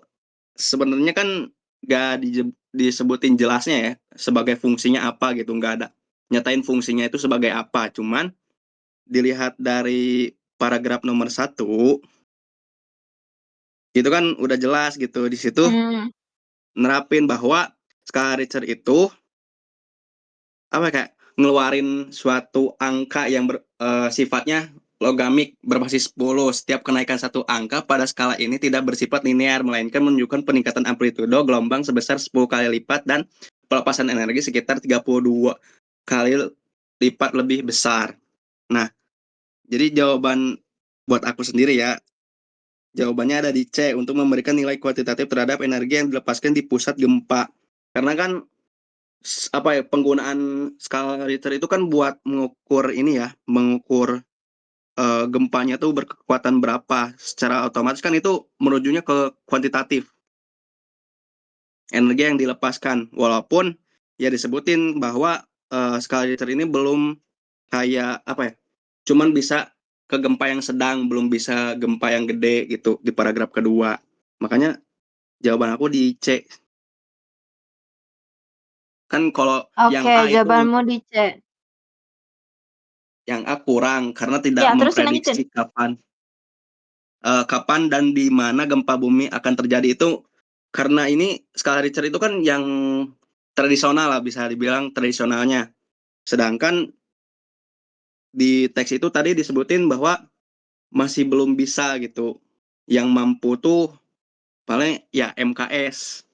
[SPEAKER 3] sebenarnya kan nggak disebutin jelasnya ya, sebagai fungsinya apa gitu, nggak ada nyatain fungsinya itu sebagai apa. Cuman dilihat dari paragraf nomor 1, itu kan udah jelas gitu. Di situ nerapin bahwa skala Richter itu kayak ngeluarin suatu angka yang sifatnya logamik berbasis 10. Setiap kenaikan satu angka pada skala ini tidak bersifat linear, melainkan menunjukkan peningkatan amplitudo gelombang sebesar 10 kali lipat dan pelepasan energi sekitar 32 kali lipat lebih besar. Nah, jadi jawaban buat aku sendiri ya, jawabannya ada di C, untuk memberikan nilai kuantitatif terhadap energi yang dilepaskan di pusat gempa. Karena kan penggunaan skala Richter itu kan buat mengukur ini ya, mengukur gempanya tuh berkekuatan berapa. Secara otomatis kan itu menujunya ke kuantitatif energi yang dilepaskan. Walaupun ya disebutin bahwa skala Richter ini belum kayak cuman bisa ke gempa yang sedang, belum bisa gempa yang gede gitu di paragraf kedua. Makanya jawaban aku di C. Kan kalau yang
[SPEAKER 1] Oke,
[SPEAKER 3] A itu
[SPEAKER 1] jawabanmu di C.
[SPEAKER 3] yang A kurang karena tidak
[SPEAKER 1] Ya, terus lanjutin.
[SPEAKER 3] memprediksi kapan dan di mana gempa bumi akan terjadi itu, karena ini skala Richter itu kan yang tradisional lah, bisa dibilang tradisionalnya. Sedangkan di teks itu tadi disebutin bahwa masih belum bisa gitu. Yang mampu tuh paling ya MKS.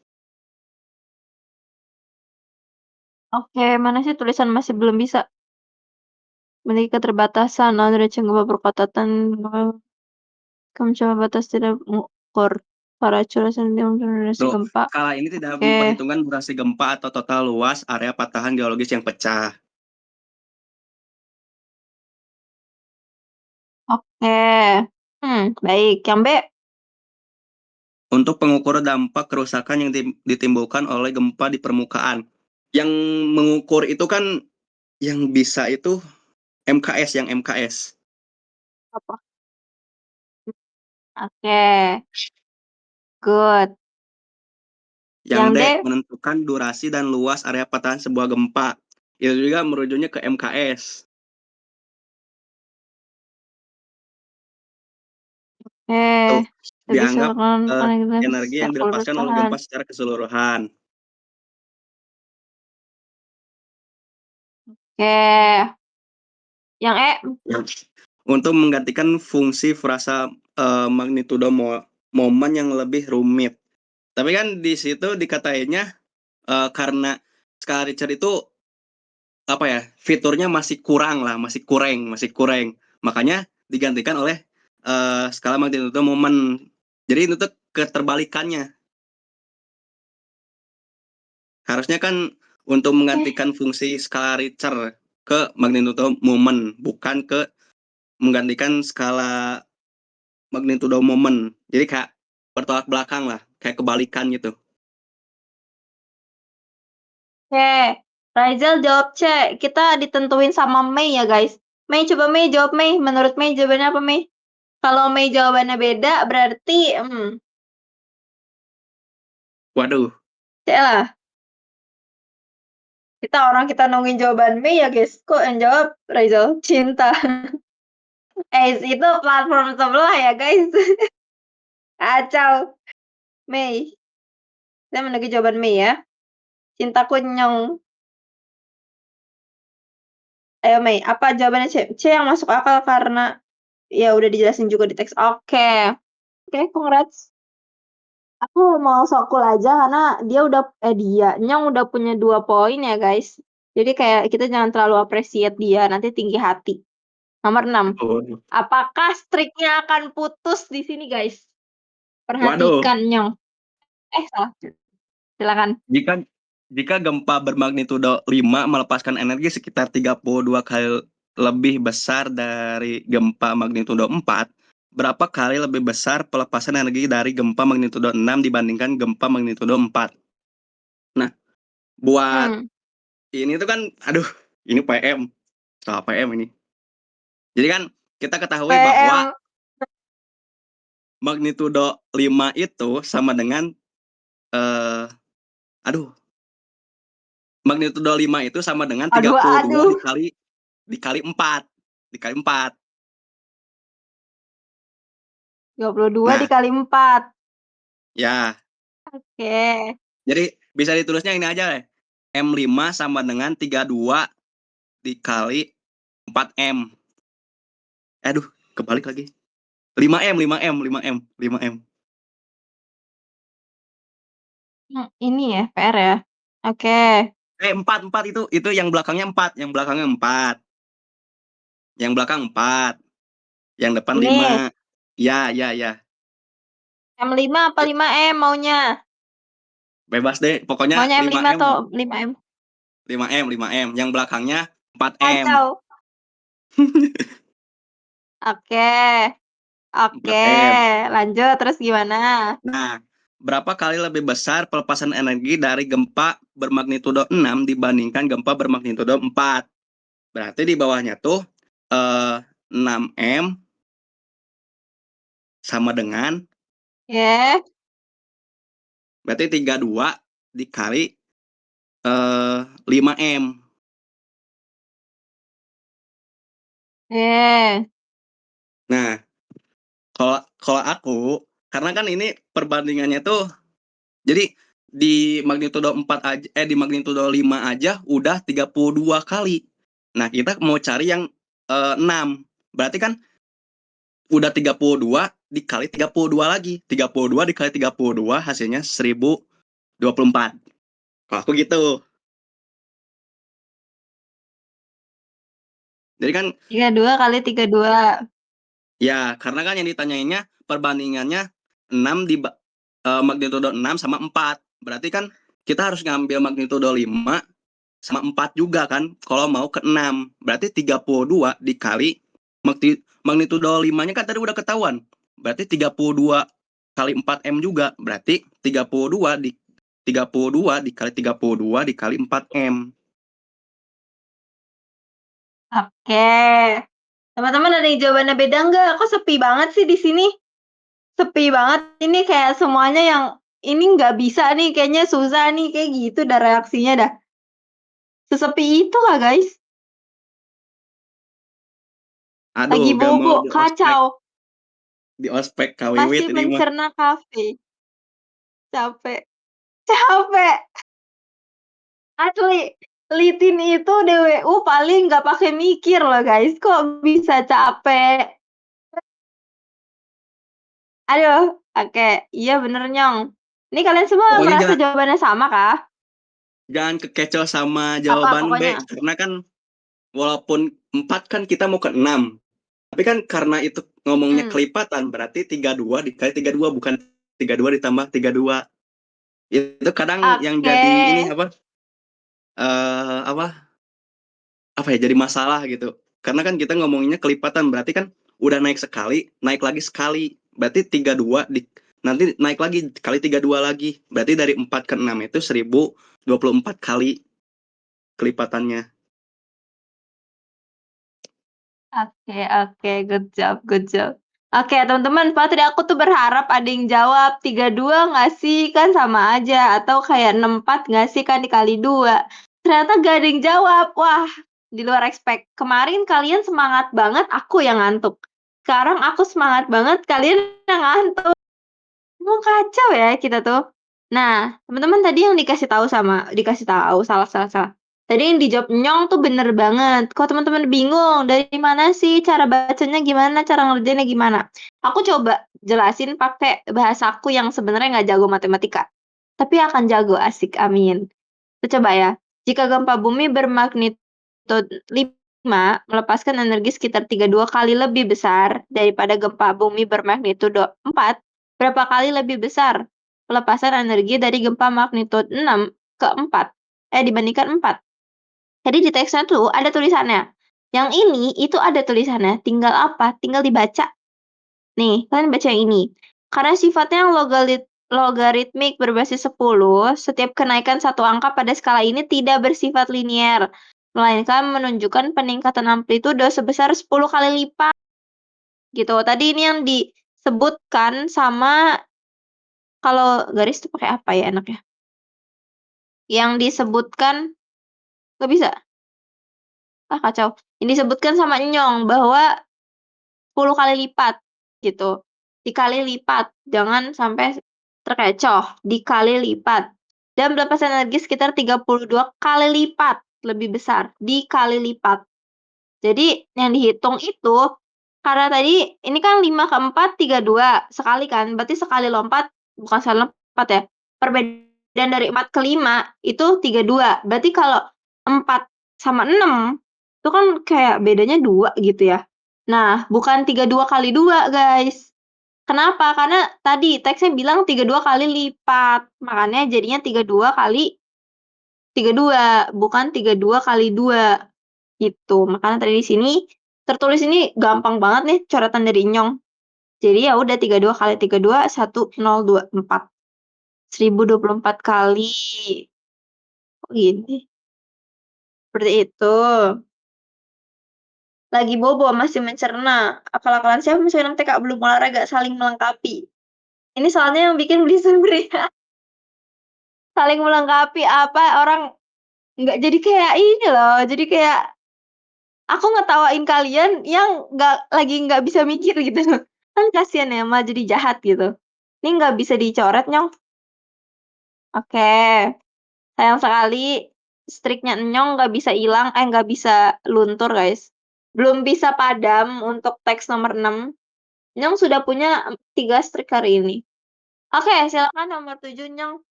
[SPEAKER 1] Oke, mana sih tulisan masih belum bisa? Memiliki keterbatasan, dari gempa berkekuatan mencoba batas tidak mengukur para curah sentimen durasi
[SPEAKER 3] Tuh,
[SPEAKER 1] gempa.
[SPEAKER 3] skala ini tidak
[SPEAKER 1] Oke.
[SPEAKER 3] memperhitungkan durasi gempa atau total luas area patahan geologis yang pecah.
[SPEAKER 1] Oke. Baik. Yang B.
[SPEAKER 3] Untuk pengukur dampak kerusakan yang ditimbulkan oleh gempa di permukaan. Yang mengukur itu kan yang bisa itu MKS, yang MKS.
[SPEAKER 1] Apa? Oke. Good.
[SPEAKER 3] Yang
[SPEAKER 1] Yang
[SPEAKER 3] D,
[SPEAKER 1] D.
[SPEAKER 3] menentukan durasi dan luas area patahan sebuah gempa. Itu juga merujuknya ke MKS. Tuh,
[SPEAKER 1] Lebih
[SPEAKER 3] dianggap energi yang
[SPEAKER 1] sirkel
[SPEAKER 3] dilepaskan oleh
[SPEAKER 1] perusahaan.
[SPEAKER 3] gempa secara keseluruhan.
[SPEAKER 1] Oke. Yang E.
[SPEAKER 3] Untuk menggantikan fungsi frasa magnitudo momen yang lebih rumit. Tapi kan di situ dikatainnya karena skala Richter itu apa ya, fiturnya masih kurang lah, masih kurang. Makanya digantikan oleh skala magnitudo momen. Jadi itu tuh keterbalikannya. Harusnya kan untuk menggantikan fungsi skala Richter ke magnitudo momen, bukan ke menggantikan skala magnitudo momen. Jadi kayak bertolak belakang lah, kayak kebalikan gitu.
[SPEAKER 1] Oke. Raizal jawab C. Kita ditentuin sama Mei ya guys. Mei, coba Mei jawab Mei. Menurut Mei jawabannya apa Mei? Kalau Mei jawabannya beda berarti
[SPEAKER 3] Waduh,
[SPEAKER 1] C lah. Kita nungguin jawaban Mei ya guys. Kok yang jawab Raizal? Cinta. Itu platform sebelah ya guys. Kacau. Mei. Saya menunggu jawaban Mei ya. Cintaku nyong. Ayo Mei, apa jawabannya C? C yang masuk akal karena ya udah dijelasin juga di teks. Oke. Oke, congrats. Aku mau sok cool aja karena Nyong udah punya 2 poin ya guys. Jadi kayak kita jangan terlalu appreciate dia, nanti tinggi hati. Nomor 6.
[SPEAKER 3] waduh,
[SPEAKER 1] Apakah streaknya akan putus di sini guys?
[SPEAKER 3] waduh.
[SPEAKER 1] Perhatikan Nyong. Salah. Silakan.
[SPEAKER 3] Jika gempa bermagnitudo 5 melepaskan energi sekitar 32 kali lebih besar dari gempa magnitudo 4, berapa kali lebih besar pelepasan energi dari gempa magnitudo 6 dibandingkan gempa magnitudo 4? Nah, buat ini tuh kan, aduh, ini PM. Soal PM ini. Jadi kan kita ketahui bahwa
[SPEAKER 1] PM.
[SPEAKER 3] magnitudo 5 itu sama dengan aduh, magnitudo 5 itu sama dengan 32
[SPEAKER 1] Aduh.
[SPEAKER 3] dikali 4. Dikali 4.
[SPEAKER 1] 22
[SPEAKER 3] Nah,
[SPEAKER 1] dikali 4.
[SPEAKER 3] ya.
[SPEAKER 1] Oke.
[SPEAKER 3] Jadi bisa ditulisnya ini aja deh. M5 sama dengan 32 dikali 4M. Aduh, kebalik lagi. 5M.
[SPEAKER 1] Ini ya, PR ya. Oke.
[SPEAKER 3] 4 itu yang belakangnya 4, yang belakang 4. Yang depan
[SPEAKER 1] Ini
[SPEAKER 3] 5. Ya.
[SPEAKER 1] M5 apa 5M maunya?
[SPEAKER 3] Bebas deh, pokoknya
[SPEAKER 1] Maunya M5
[SPEAKER 3] 5M.
[SPEAKER 1] atau 5M?
[SPEAKER 3] 5M. Yang belakangnya 4M.
[SPEAKER 1] Kacau. Oke. Oke.
[SPEAKER 3] 4M.
[SPEAKER 1] Lanjut, terus gimana?
[SPEAKER 3] Nah, berapa kali lebih besar pelepasan energi dari gempa bermagnitudo 6 dibandingkan gempa bermagnitudo 4? Berarti di bawahnya tuh 6M sama dengan,
[SPEAKER 1] Ya.
[SPEAKER 3] berarti 32 dikali 5M. Nah, kalau aku, karena kan ini perbandingannya tuh, jadi di magnitudo 4 aja, di magnitudo 5 aja udah 32 kali. Nah, kita mau cari yang 6. Berarti kan udah 32 dikali 32 lagi. 32 dikali 32 hasilnya 1024. Kalau aku gitu. Jadi kan
[SPEAKER 1] 32 kali 32.
[SPEAKER 3] ya, karena kan yang ditanyainnya perbandingannya 6 di magnitudo 6 sama 4. Berarti kan kita harus ngambil magnitudo 5 sama 4 juga kan kalau mau ke 6. Berarti 32 dikali magnitudo 5-nya kan tadi udah ketahuan. Berarti 32 kali 4M juga. Berarti 32 dikali 32 dikali 4M.
[SPEAKER 1] Oke. Teman-teman ada yang jawabannya beda nggak? Kok sepi banget sih di sini? Sepi banget. Ini kayak semuanya yang ini nggak bisa nih, kayaknya susah nih, kayak gitu dah reaksinya dah. Sesepi itu kah guys? Lagi
[SPEAKER 3] Aduh, gak mau
[SPEAKER 1] bobo, kacau.
[SPEAKER 3] di ospek
[SPEAKER 1] Masih
[SPEAKER 3] kawiwit ini mah.
[SPEAKER 1] mencerna kafe. Capek. Capek. Asli. Litin itu DWU paling nggak pakai mikir loh guys. Kok bisa capek? Aduh, oke. Iya bener Nyong. Ini kalian semua
[SPEAKER 3] Pokoknya
[SPEAKER 1] merasa
[SPEAKER 3] jangan
[SPEAKER 1] jawabannya sama kah?
[SPEAKER 3] kekecoh sama
[SPEAKER 1] Apa
[SPEAKER 3] jawaban B,
[SPEAKER 1] pokoknya?
[SPEAKER 3] karena kan walaupun 4 kan kita mau ke 6. Tapi kan karena itu ngomongnya
[SPEAKER 1] Hmm.
[SPEAKER 3] kelipatan, berarti 32 dikali 32, bukan 32 ditambah 32. Itu kadang yang
[SPEAKER 1] Oke.
[SPEAKER 3] jadi ini apa? Apa? Apa ya, jadi masalah gitu. Karena kan kita ngomonginnya kelipatan, berarti kan udah naik sekali, naik lagi sekali. Berarti 32 nanti naik lagi kali 32 lagi. Berarti dari 4 ke 6 itu 1024 kali kelipatannya.
[SPEAKER 1] Oke, good job, good job. Oke, teman-teman, tadi aku tuh berharap ada yang jawab 32 nggak sih? Kan sama aja. Atau kayak 64 nggak sih? Kan dikali 2. Ternyata gak ada yang jawab. Wah, di luar expect. Kemarin kalian semangat banget, aku yang ngantuk. Sekarang aku semangat banget, kalian yang ngantuk. Emang kacau ya kita tuh. Nah, teman-teman tadi yang dikasih tahu salah. Tadi yang dijawab Nyong tuh bener banget. Kok teman-teman bingung dari mana sih cara bacanya gimana, cara ngerjainnya gimana? Aku coba jelasin pakai bahasaku yang sebenarnya nggak jago matematika. Tapi akan jago, asik, amin. Kita coba ya. Jika gempa bumi bermagnitudo 5 melepaskan energi sekitar 32 kali lebih besar daripada gempa bumi bermagnitudo 4, berapa kali lebih besar pelepasan energi dari gempa magnitudo 6 ke 4? Dibandingkan 4. Jadi di teksnya tuh ada tulisannya. Yang ini itu ada tulisannya. Tinggal apa? Tinggal dibaca. Nih, kalian baca yang ini. Karena sifatnya yang logaritmik berbasis 10, setiap kenaikan satu angka pada skala ini tidak bersifat linier, melainkan menunjukkan peningkatan amplitudo sebesar 10 kali lipat. Gitu. Tadi ini yang disebutkan sama, kalau garis tuh pakai apa ya enaknya? Yang disebutkan, nggak bisa. Kacau. Yang disebutkan sama Nyong bahwa 10 kali lipat gitu. Dikali lipat, jangan sampai terkecoh, dikali lipat. Dan belapas energi sekitar 32 kali lipat lebih besar, dikali lipat. Jadi yang dihitung itu, karena tadi ini kan 5 ke 4, 32 sekali kan, berarti sekali lompat, bukan sekali lompat ya, perbedaan dari 4 ke 5 itu 32. Berarti kalau 4 sama 6, itu kan kayak bedanya 2 gitu ya. Nah, bukan 32 kali 2 guys. Kenapa? Karena tadi teksnya bilang 32 kali lipat, makanya jadinya 32 kali 32, bukan 32 kali 2, gitu. Makanya tadi di sini tertulis ini gampang banget nih coretan dari Nyong. Jadi ya udah 32 kali 32, 1024. 1024 kali. Kok gini? Seperti itu. Lagi bobo, masih mencerna. Akal-akalan siapa masih minum TK belum olahraga, saling melengkapi. Ini soalnya yang bikin beli sebenarnya. Saling melengkapi apa, orang nggak jadi kayak ini loh, jadi kayak aku ngetawain kalian yang nggak bisa mikir gitu. Kan kasihan ya, malah jadi jahat gitu. Ini nggak bisa dicoret, Nyong. Oke, sayang sekali striknya Nyong nggak bisa hilang, nggak bisa luntur guys. Belum bisa padam untuk teks nomor 6. Nyong sudah punya 3 strik hari ini. Oke, silakan nomor 7 Nyong.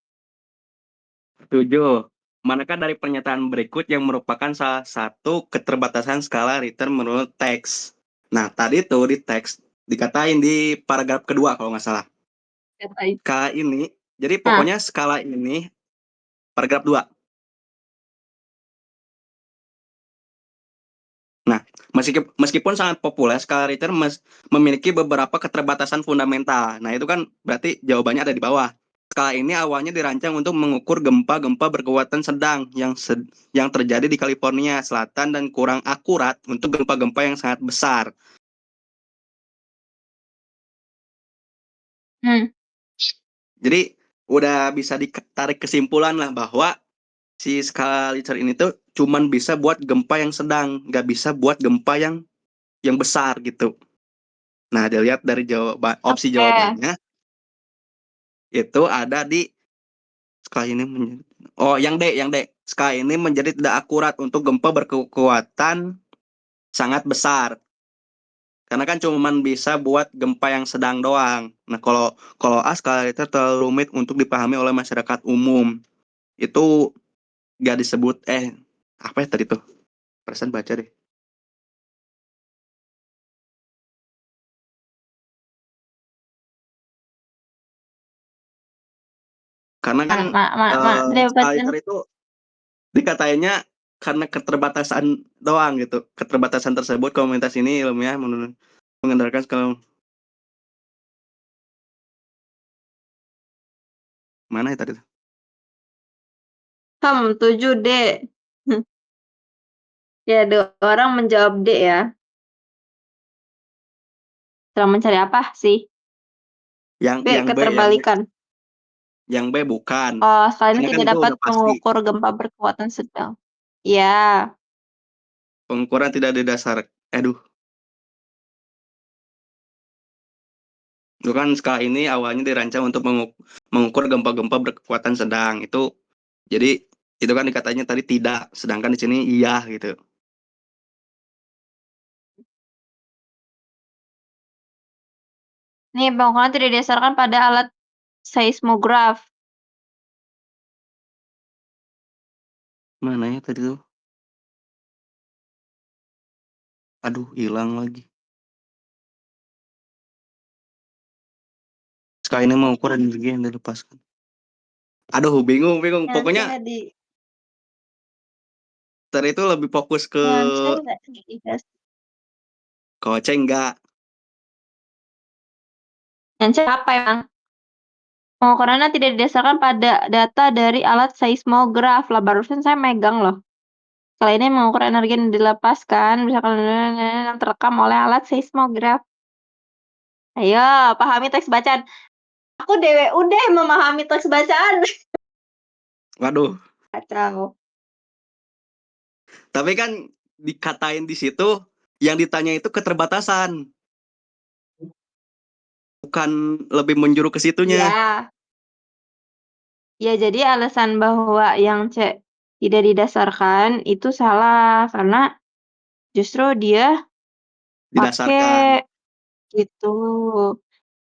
[SPEAKER 3] 7. Manakah dari pernyataan berikut yang merupakan salah satu keterbatasan skala Richter menurut teks? Nah, tadi tuh di teks dikatain di paragraf kedua kalau nggak salah.
[SPEAKER 1] Katain.
[SPEAKER 3] Skala ini, jadi
[SPEAKER 1] Nah,
[SPEAKER 3] pokoknya skala ini paragraf 2. Nah, meskipun sangat populer, skala Richter memiliki beberapa keterbatasan fundamental. Nah, itu kan berarti jawabannya ada di bawah. Skala ini awalnya dirancang untuk mengukur gempa-gempa berkekuatan sedang yang terjadi di California Selatan dan kurang akurat untuk gempa-gempa yang sangat besar. Jadi udah bisa ditarik kesimpulan lah bahwa si skala Richter ini tuh cuman bisa buat gempa yang sedang, nggak bisa buat gempa yang besar gitu. Nah, dilihat dari opsi
[SPEAKER 1] Oke.
[SPEAKER 3] jawabannya itu ada di skala ini yang D. Skala ini menjadi tidak akurat untuk gempa berkekuatan sangat besar. Karena kan cuman bisa buat gempa yang sedang doang. Nah, kalau kalau A skala Richter terlalu rumit untuk dipahami oleh masyarakat umum. Itu gak disebut apa ya tadi tuh? Perasaan baca deh. Karena kan skala
[SPEAKER 1] Dapatkan.
[SPEAKER 3] Richter itu dikatainya karena keterbatasan doang gitu. Keterbatasan tersebut komunitas ini ilmiah mengandalkan skala mana ya tadi tuh?
[SPEAKER 1] 7D. Ya, 2 orang menjawab D ya. Sedang mencari apa sih?
[SPEAKER 3] Yang
[SPEAKER 1] B,
[SPEAKER 3] yang B
[SPEAKER 1] keterbalikan.
[SPEAKER 3] yang B bukan.
[SPEAKER 1] Oh, skala ini
[SPEAKER 3] Karena kan
[SPEAKER 1] tidak
[SPEAKER 3] itu
[SPEAKER 1] dapat
[SPEAKER 3] udah pasti.
[SPEAKER 1] mengukur gempa berkekuatan sedang. Ya,
[SPEAKER 3] Pengukuran tidak didasar. Aduh, itu kan skala ini awalnya dirancang untuk mengukur gempa-gempa berkekuatan sedang. Jadi itu kan dikatanya tadi tidak, sedangkan di sini iya gitu.
[SPEAKER 1] nih pengukuran tidak didasarkan pada alat seismograf.
[SPEAKER 3] Mana ya tadi tuh? Aduh, hilang lagi. Skala ini mengukur energi yang dilepaskan. Aduh, bingung.
[SPEAKER 1] Yang C
[SPEAKER 3] Pokoknya
[SPEAKER 1] di
[SPEAKER 3] tadi itu lebih fokus ke
[SPEAKER 1] yang C nggak didasarkan.
[SPEAKER 3] koceng enggak.
[SPEAKER 1] Yang C apa emang? Pengukurannya tidak didasarkan pada data dari alat seismograf. Lah barusan saya megang loh. Skala ini mengukur energi yang dilepaskan misalkan yang terekam oleh alat seismograf. Ayo, pahami teks bacaan. Aku DWU deh memahami teks bacaan.
[SPEAKER 3] Waduh,
[SPEAKER 1] Kacau.
[SPEAKER 3] tapi kan dikatain di situ yang ditanya itu keterbatasan, bukan lebih menjuru ke situnya.
[SPEAKER 1] Ya, ya jadi alasan bahwa yang C tidak didasarkan itu salah karena justru dia
[SPEAKER 3] Didasarkan.
[SPEAKER 1] pakai gitu.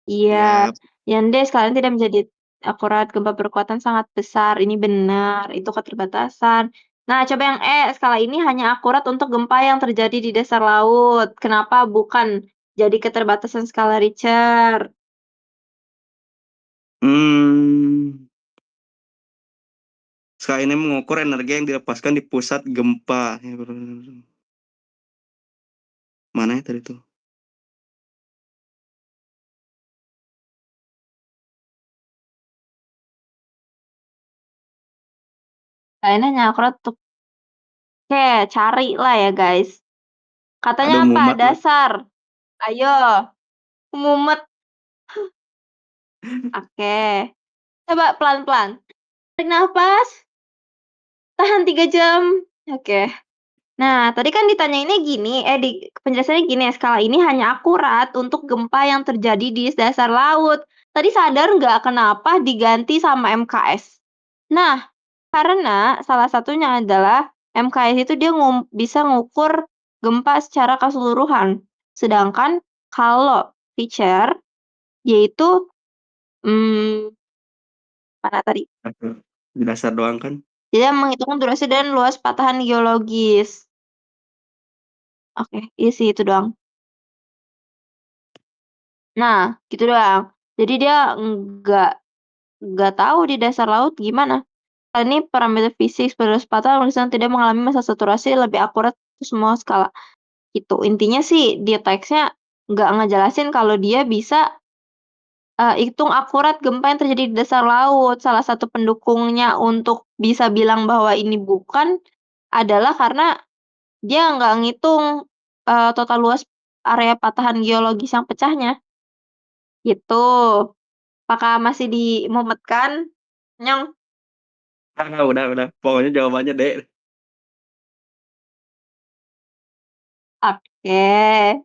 [SPEAKER 1] Iya,
[SPEAKER 3] Ya,
[SPEAKER 1] yang D sekalian tidak menjadi akurat gempa berkekuatan sangat besar. Ini benar, itu keterbatasan. Nah, coba yang E, skala ini hanya akurat untuk gempa yang terjadi di dasar laut. Kenapa bukan jadi keterbatasan skala Richter?
[SPEAKER 3] skala ini mengukur energi yang dilepaskan di pusat gempa. Mana ya tadi tuh?
[SPEAKER 1] Skala ini hanya akurat untuk Oke, cari lah ya guys. Katanya
[SPEAKER 3] Aduh,
[SPEAKER 1] apa?
[SPEAKER 3] mumet lah.
[SPEAKER 1] Dasar. Ayo, mumet. Oke. Coba pelan-pelan. Tarik nafas. Tahan 3 jam. Oke. Nah, tadi kan ditanyainnya gini, di penjelasannya gini, skala ini hanya akurat untuk gempa yang terjadi di dasar laut. Tadi sadar nggak kenapa diganti sama MKS? Nah, karena salah satunya adalah MKS itu dia bisa ngukur gempa secara keseluruhan. Sedangkan kalau Richter, yaitu, mana tadi?
[SPEAKER 3] Di dasar doang kan?
[SPEAKER 1] Dia menghitung durasi dan luas patahan geologis. Oke, iya sih itu doang. Nah, gitu doang. Jadi dia nggak tahu di dasar laut gimana. Ini parameter fisik pada sepatah misalnya tidak mengalami masa saturasi lebih akurat itu semua skala. Gitu. Intinya sih di teksnya nggak ngejelasin kalau dia bisa hitung akurat gempa yang terjadi di dasar laut. Salah satu pendukungnya untuk bisa bilang bahwa ini bukan adalah karena dia nggak ngitung total luas area patahan geologis yang pecahnya. Gitu. Apakah masih dimumetkan? Nyong.
[SPEAKER 3] Udah. Pokoknya jawabannya D.
[SPEAKER 1] Oke.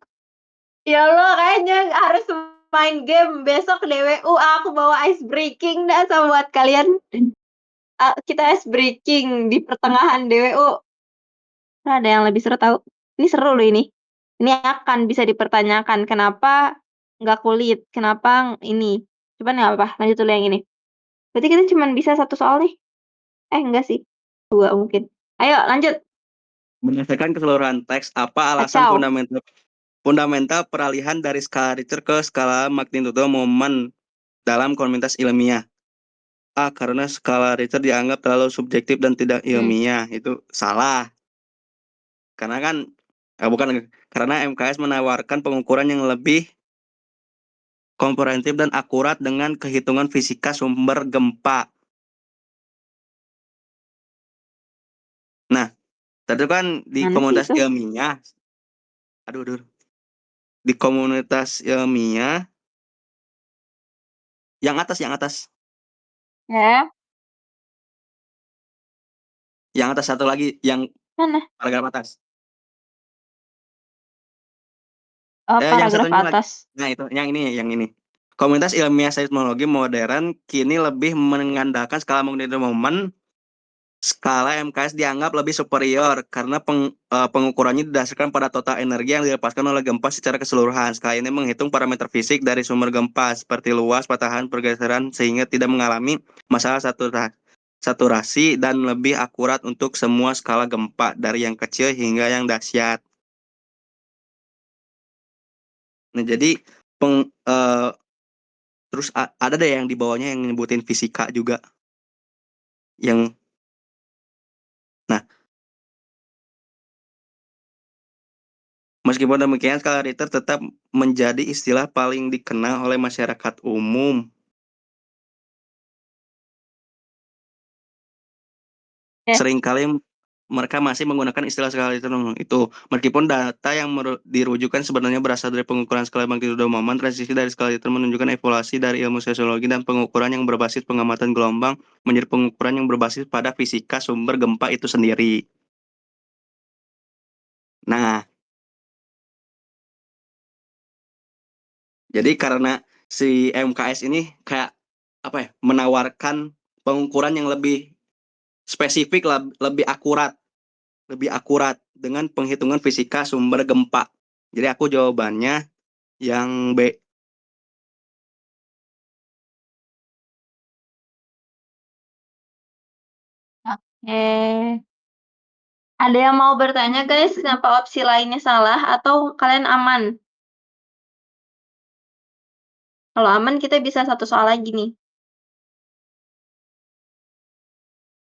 [SPEAKER 1] Ya Allah, kayaknya harus main game besok DWU. Aku bawa ice breaking dah sama buat kalian. Kita ice breaking di pertengahan DWU. Ada yang lebih seru tahu. Ini seru loh ini. Ini akan bisa dipertanyakan kenapa nggak kulit, kenapa ini. Coba nggak apa, lanjut dulu yang ini. Berarti kita cuma bisa satu soal nih. Enggak sih. 2 mungkin. Ayo lanjut.
[SPEAKER 3] Berdasarkan keseluruhan teks, apa alasan
[SPEAKER 1] Kacau.
[SPEAKER 3] fundamental peralihan dari skala Richter ke skala magnitudo momen dalam komunitas ilmiah? A. Karena skala Richter dianggap terlalu subjektif dan tidak ilmiah. Itu salah. Karena kan, bukan, karena MKS menawarkan pengukuran yang lebih komprehensif dan akurat dengan kehitungan fisika sumber gempa. Nah, tadi kan di
[SPEAKER 1] Mana sih
[SPEAKER 3] komunitas
[SPEAKER 1] itu?
[SPEAKER 3] ilmiah, aduh, di komunitas ilmiah, yang atas,
[SPEAKER 1] Ya,
[SPEAKER 3] yang atas satu lagi, yang
[SPEAKER 1] mana?
[SPEAKER 3] paragraf atas. Yang
[SPEAKER 1] Paragraf
[SPEAKER 3] satunya lagi.
[SPEAKER 1] atas.
[SPEAKER 3] Nah, itu, yang ini. Komunitas ilmiah seismologi modern kini lebih mengandalkan skala magnitudo momen. Skala MKS dianggap lebih superior karena pengukurannya didasarkan pada total energi yang dilepaskan oleh gempa secara keseluruhan. Skala ini menghitung parameter fisik dari sumber gempa seperti luas, patahan, pergeseran sehingga tidak mengalami masalah saturasi dan lebih akurat untuk semua skala gempa dari yang kecil hingga yang dahsyat. Nah, jadi terus ada deh yang di bawahnya yang nyebutin fisika juga. Nah, meskipun demikian, skala Richter tetap menjadi istilah paling dikenal oleh masyarakat umum. Seringkali mereka masih menggunakan istilah skala Richter itu. Meskipun data yang dirujukan sebenarnya berasal dari pengukuran skala magnitudo momen, transisi dari skala Richter menunjukkan evaluasi dari ilmu seismologi dan pengukuran yang berbasis pengamatan gelombang menjadi pengukuran yang berbasis pada fisika sumber gempa itu sendiri. Nah, jadi karena si MKS ini kayak apa ya, menawarkan pengukuran yang lebih spesifik, lebih akurat dengan penghitungan fisika sumber gempa. Jadi aku jawabannya yang B.
[SPEAKER 1] Oke. Ada yang mau bertanya guys, kenapa opsi lainnya salah atau kalian aman? Kalau aman kita bisa satu soal lagi nih.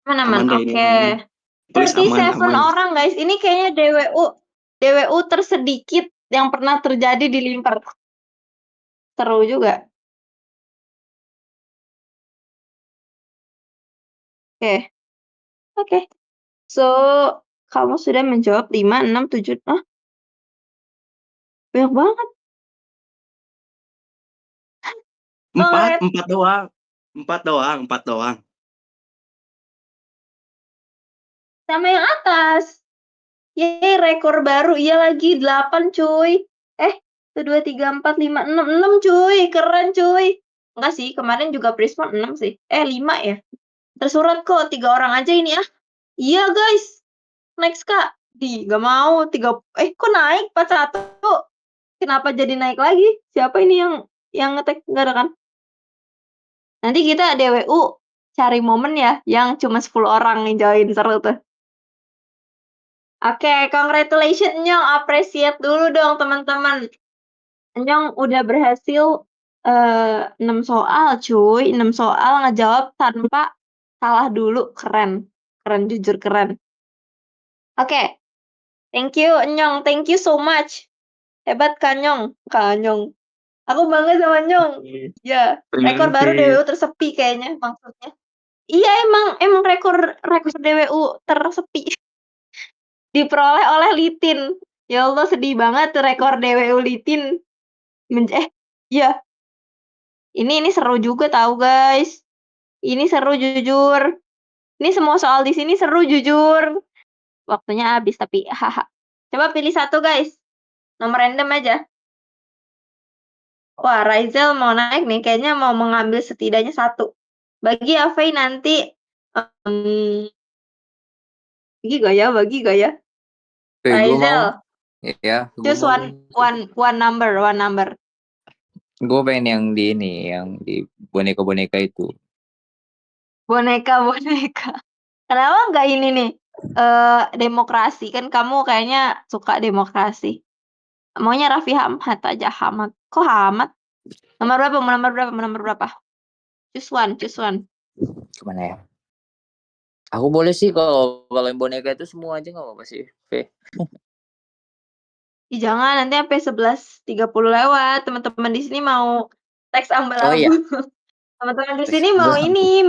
[SPEAKER 1] Aman.
[SPEAKER 3] Aman deh ini.
[SPEAKER 1] Oke.
[SPEAKER 3] Tulis
[SPEAKER 1] 37
[SPEAKER 3] aman.
[SPEAKER 1] orang guys. Ini kayaknya DWU tersedikit yang pernah terjadi di Limper. Seru juga. Oke. So, kamu sudah menjawab 5, 6, 7. Banyak banget.
[SPEAKER 3] 4 doang. 4 doang.
[SPEAKER 1] Sama yang atas. Yeay, rekor baru. Iya lagi, 8 cuy. 1, 2, 3, 4, 5, 6. 6 cuy, keren cuy. Enggak sih, kemarin juga Prisma 6 sih. 5 ya. Tersurat kok, 3 orang aja ini ya. Iya guys. Next kak. Gak mau. 3. Kok naik 41? Kenapa jadi naik lagi? Siapa ini yang ngetek? Nggak ada kan? Nanti kita DWU cari momen ya, yang cuma 10 orang yang join, seru tuh. Oke, congratulations Nyong, appreciate dulu dong teman-teman. Nyong udah berhasil 6 soal cuy, 6 soal ngejawab tanpa salah dulu, keren. Keren, jujur keren. Oke, thank you Nyong, thank you so much. Hebat Kak Nyong. Aku bangga sama Nyong. Ya, rekor baru DWU tersepi kayaknya maksudnya. Iya emang rekor DWU tersepi. Diperoleh oleh Litin. Ya Allah sedih banget tuh rekor DWU Litin. Iya. Ini seru juga tahu guys. Ini seru jujur. Ini semua soal di sini seru jujur. Waktunya habis tapi haha. Coba pilih satu guys. Nomor random aja. Wah, Raizal mau naik nih, kayaknya mau mengambil setidaknya 1. Bagi Afei nanti, bagi gak ya?
[SPEAKER 2] Gue mau.
[SPEAKER 1] Raizal,
[SPEAKER 2] Ya, gue
[SPEAKER 1] choose
[SPEAKER 2] mau.
[SPEAKER 1] one number.
[SPEAKER 2] Gue pengen yang di ini, yang di boneka-boneka itu.
[SPEAKER 1] Boneka. Kenapa nggak ini nih? Demokrasi, kan kamu kayaknya suka demokrasi. Maunya Raffi Ahmad aja, Ahmad. Kok Ahmad? Nomor berapa? Choose one.
[SPEAKER 2] Kemana ya? Aku boleh sih kalau yang boneka itu semua aja nggak apa-apa sih. Oke.
[SPEAKER 1] Ih, jangan, nanti sampai 11.30 lewat. Teman-teman di sini mau teks
[SPEAKER 2] Oh iya,
[SPEAKER 1] ambal-ambal. Teman-teman di sini mau ini,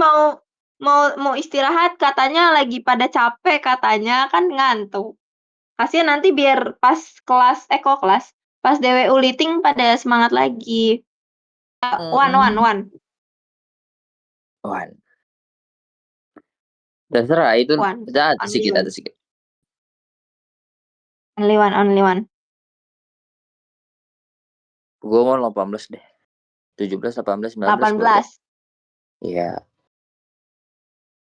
[SPEAKER 1] mau istirahat, katanya lagi pada capek katanya, kan ngantuk. Kasihan nanti biar pas kelas, pas DWU Liting pada semangat lagi. One.
[SPEAKER 2] Wan. Terserah itu
[SPEAKER 1] One.
[SPEAKER 2] ada
[SPEAKER 1] Only
[SPEAKER 2] sedikit.
[SPEAKER 1] Only one.
[SPEAKER 2] Gue mau 18 deh. 17, 18, 19 boleh.
[SPEAKER 1] 18.
[SPEAKER 2] Iya.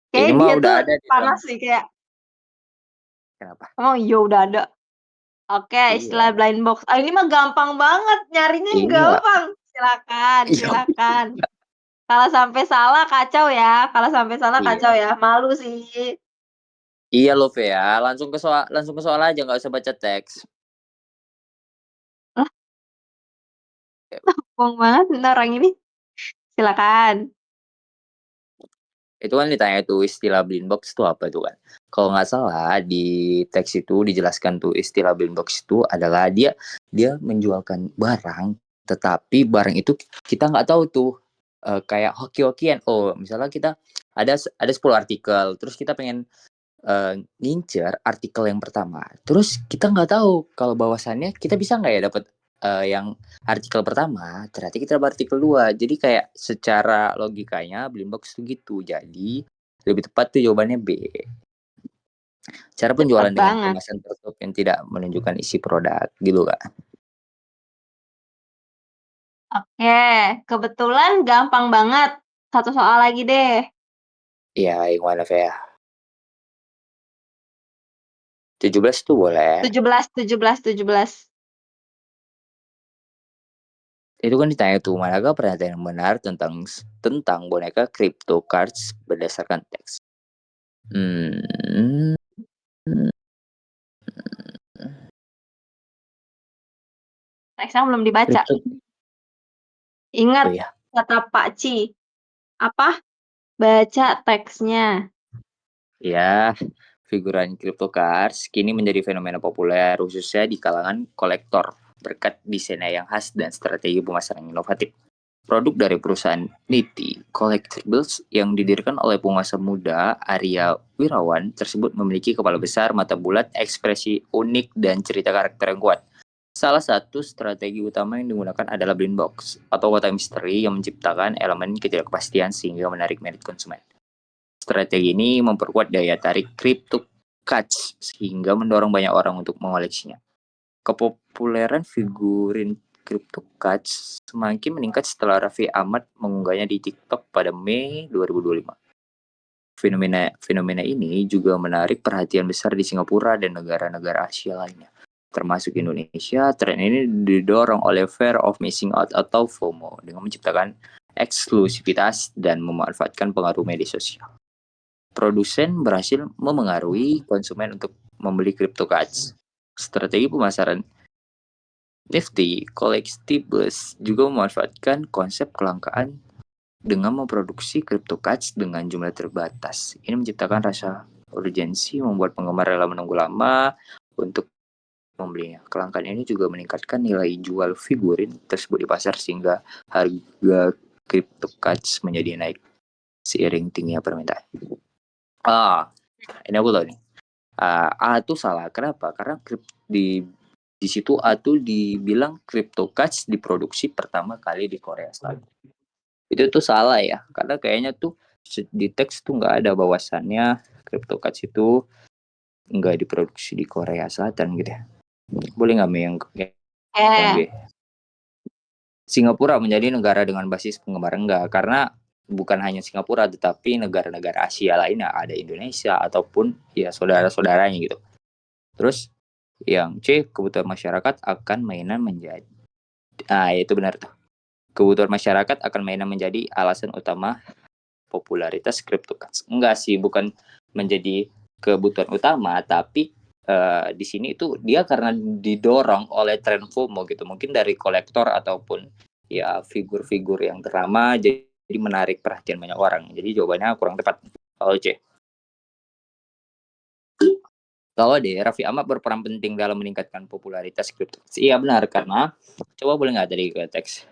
[SPEAKER 1] Kayak
[SPEAKER 2] Ini mah
[SPEAKER 1] dia
[SPEAKER 2] udah
[SPEAKER 1] tuh
[SPEAKER 2] ada di
[SPEAKER 1] panas
[SPEAKER 2] dalam.
[SPEAKER 1] sih kayak.
[SPEAKER 2] Kenapa?
[SPEAKER 1] Oh iya udah ada. Oke,
[SPEAKER 2] Iya.
[SPEAKER 1] istilah blind box. Ini mah gampang banget, nyarinya yang
[SPEAKER 2] Iya.
[SPEAKER 1] gampang. Silakan.
[SPEAKER 2] Iya.
[SPEAKER 1] Kalau sampai salah kacau ya.
[SPEAKER 2] Iya.
[SPEAKER 1] Malu sih.
[SPEAKER 2] Iya loh ya, langsung ke soal aja, nggak usah baca teks.
[SPEAKER 1] Lah, bohong banget nih orang ini. Silakan.
[SPEAKER 2] Itu kan ditanya tuh istilah blind box itu apa tuh kan. Kalau nggak salah di teks itu dijelaskan tuh istilah blind box itu adalah dia menjualkan barang, tetapi barang itu kita nggak tahu tuh kayak hoki-hokian. Oh, misalnya kita ada 10 artikel, terus kita pengen ngincer artikel yang pertama. Terus kita nggak tahu kalau bahwasannya kita bisa nggak ya dapat yang artikel pertama, ternyata kita dapat artikel 2. Jadi kayak secara logikanya blind box itu gitu. Jadi lebih tepat tuh jawabannya B. Cara penjualan
[SPEAKER 1] Cepet
[SPEAKER 2] dengan
[SPEAKER 1] banget.
[SPEAKER 2] kemasan tertutup yang tidak menunjukkan isi produk gitu kan.
[SPEAKER 1] Oke, kebetulan gampang banget. Satu soal lagi deh.
[SPEAKER 2] Iya, yang mana ya? 17 tuh boleh.
[SPEAKER 1] 17.
[SPEAKER 2] Itu kan ditanya tuh, manakah pernyataan yang benar tentang boneka crypto cards berdasarkan teks?
[SPEAKER 1] Teksnya belum dibaca.
[SPEAKER 2] Crypto.
[SPEAKER 1] Ingat
[SPEAKER 2] Oh iya.
[SPEAKER 1] kata Pak Ci. Apa? Baca teksnya.
[SPEAKER 2] Ya, figuran cryptocurrency kini menjadi fenomena populer khususnya di kalangan kolektor berkat desainnya yang khas dan strategi pemasaran yang inovatif. Produk dari perusahaan Niti Collectibles yang didirikan oleh penguasa muda Arya Wirawan tersebut memiliki kepala besar, mata bulat, ekspresi unik, dan cerita karakter yang kuat. Salah satu strategi utama yang digunakan adalah blind box atau kotak misteri yang menciptakan elemen ketidakpastian sehingga menarik minat konsumen. Strategi ini memperkuat daya tarik crypto cards sehingga mendorong banyak orang untuk mengoleksinya. Kepopuleran figurin crypto cards semakin meningkat setelah Raffi Ahmad mengunggahnya di TikTok pada Mei 2025. Fenomena ini juga menarik perhatian besar di Singapura dan negara-negara Asia lainnya, termasuk Indonesia. Tren ini didorong oleh fear of missing out atau FOMO dengan menciptakan eksklusivitas dan memanfaatkan pengaruh media sosial. Produsen berhasil memengaruhi konsumen untuk membeli cryptocurrency. Strategi pemasaran Nifty Collectibles juga memanfaatkan konsep kelangkaan dengan memproduksi cryptocurrency dengan jumlah terbatas. Ini menciptakan rasa urgensi, membuat penggemar rela menunggu lama untuk membelinya. Kelangkaan ini juga meningkatkan nilai jual figurin tersebut di pasar sehingga harga cryptocurrency menjadi naik seiring tingginya permintaan. Ini aku tahu nih. A itu salah. Kenapa? Karena di situ A tuh dibilang cryptocurrency diproduksi pertama kali di Korea Selatan. Itu tuh salah ya. Karena kayaknya tuh di teks tuh nggak ada bahwasannya cryptocurrency itu nggak diproduksi di Korea Selatan gitu ya. Boleh nggak yang Yang B. Singapura menjadi negara dengan basis penggemar enggak, karena bukan hanya Singapura tetapi negara-negara Asia lainnya, ada Indonesia ataupun ya saudara-saudaranya gitu. Terus yang C, kebutuhan masyarakat akan mainan menjadi, itu benar tuh. Kebutuhan masyarakat akan mainan menjadi alasan utama popularitas CryptoCats. Enggak sih, bukan menjadi kebutuhan utama, tapi di sini itu dia karena didorong oleh tren FOMO gitu, mungkin dari kolektor ataupun ya figur-figur yang ternama, jadi menarik perhatian banyak orang. Jadi jawabannya kurang tepat. Kalau C. Kalau D, Raffi Ahmad berperan penting dalam meningkatkan popularitas CryptoCats. Iya benar, karena coba boleh nggak tadi ke teks?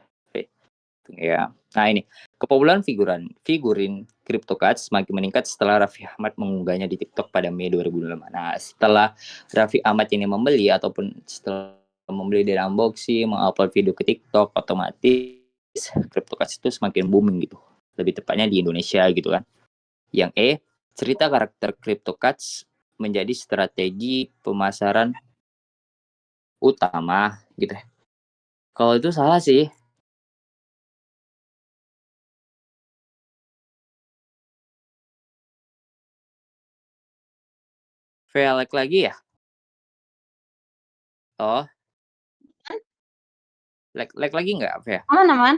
[SPEAKER 2] Ya, nah ini kepopularan figurin CryptoCats semakin meningkat setelah Raffi Ahmad mengunggahnya di TikTok pada Mei 2005. Nah, setelah Raffi Ahmad ini membeli ataupun setelah membeli dari unboxing, mengupload video ke TikTok, otomatis CryptoCats itu semakin booming gitu. Lebih tepatnya di Indonesia gitu kan. Yang E, cerita karakter CryptoCats menjadi strategi pemasaran utama gitu. Kalau itu salah sih. Velg lagi ya? Oh, lag lagi nggak, Vea?
[SPEAKER 1] Aman, aman.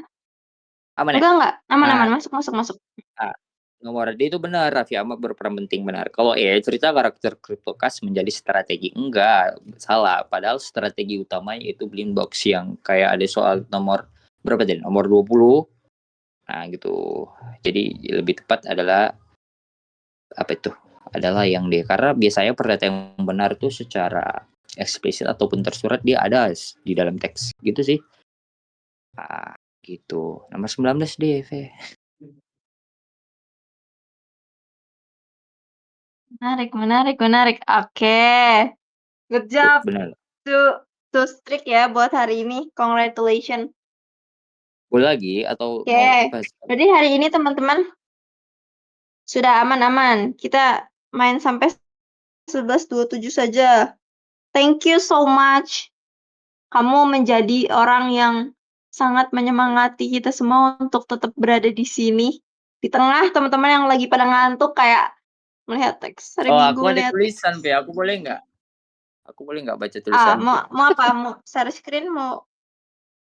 [SPEAKER 2] Aman ya?
[SPEAKER 1] Enggak. Aman,
[SPEAKER 2] Nah,
[SPEAKER 1] aman. Masuk.
[SPEAKER 2] nah, nomor D itu benar, Raffi Ahmad berperan penting benar. Kalau cerita karakter CryptoCats menjadi strategi, enggak, salah. Padahal strategi utamanya itu blind box yang kayak ada soal nomor berapa tadi? Nomor 20. Nah, gitu. Jadi lebih tepat adalah apa itu? Adalah yang D. Karena biasanya pernyataan yang benar itu secara eksplisit ataupun tersurat dia ada di dalam teks. Gitu sih. Ah, gitu. Nomor 19 D, V.
[SPEAKER 1] Menarik. Oke. Good job.
[SPEAKER 2] Benar.
[SPEAKER 1] To strict ya buat hari ini. Congratulations.
[SPEAKER 2] Boleh lagi atau
[SPEAKER 1] Oke.
[SPEAKER 2] mau apa?
[SPEAKER 1] Jadi hari ini teman-teman sudah aman-aman. Kita main sampai 11.27 saja. Thank you so much. Kamu menjadi orang yang sangat menyemangati kita semua untuk tetap berada di sini. Di tengah teman-teman yang lagi pada ngantuk kayak melihat teks hari
[SPEAKER 2] Oh,
[SPEAKER 1] Minggu,
[SPEAKER 2] aku ada
[SPEAKER 1] melihat
[SPEAKER 2] tulisan, Pe. Aku boleh nggak? Aku boleh nggak baca
[SPEAKER 1] Ah,
[SPEAKER 2] tulisanku?
[SPEAKER 1] mau apa? Mau share screen? Mau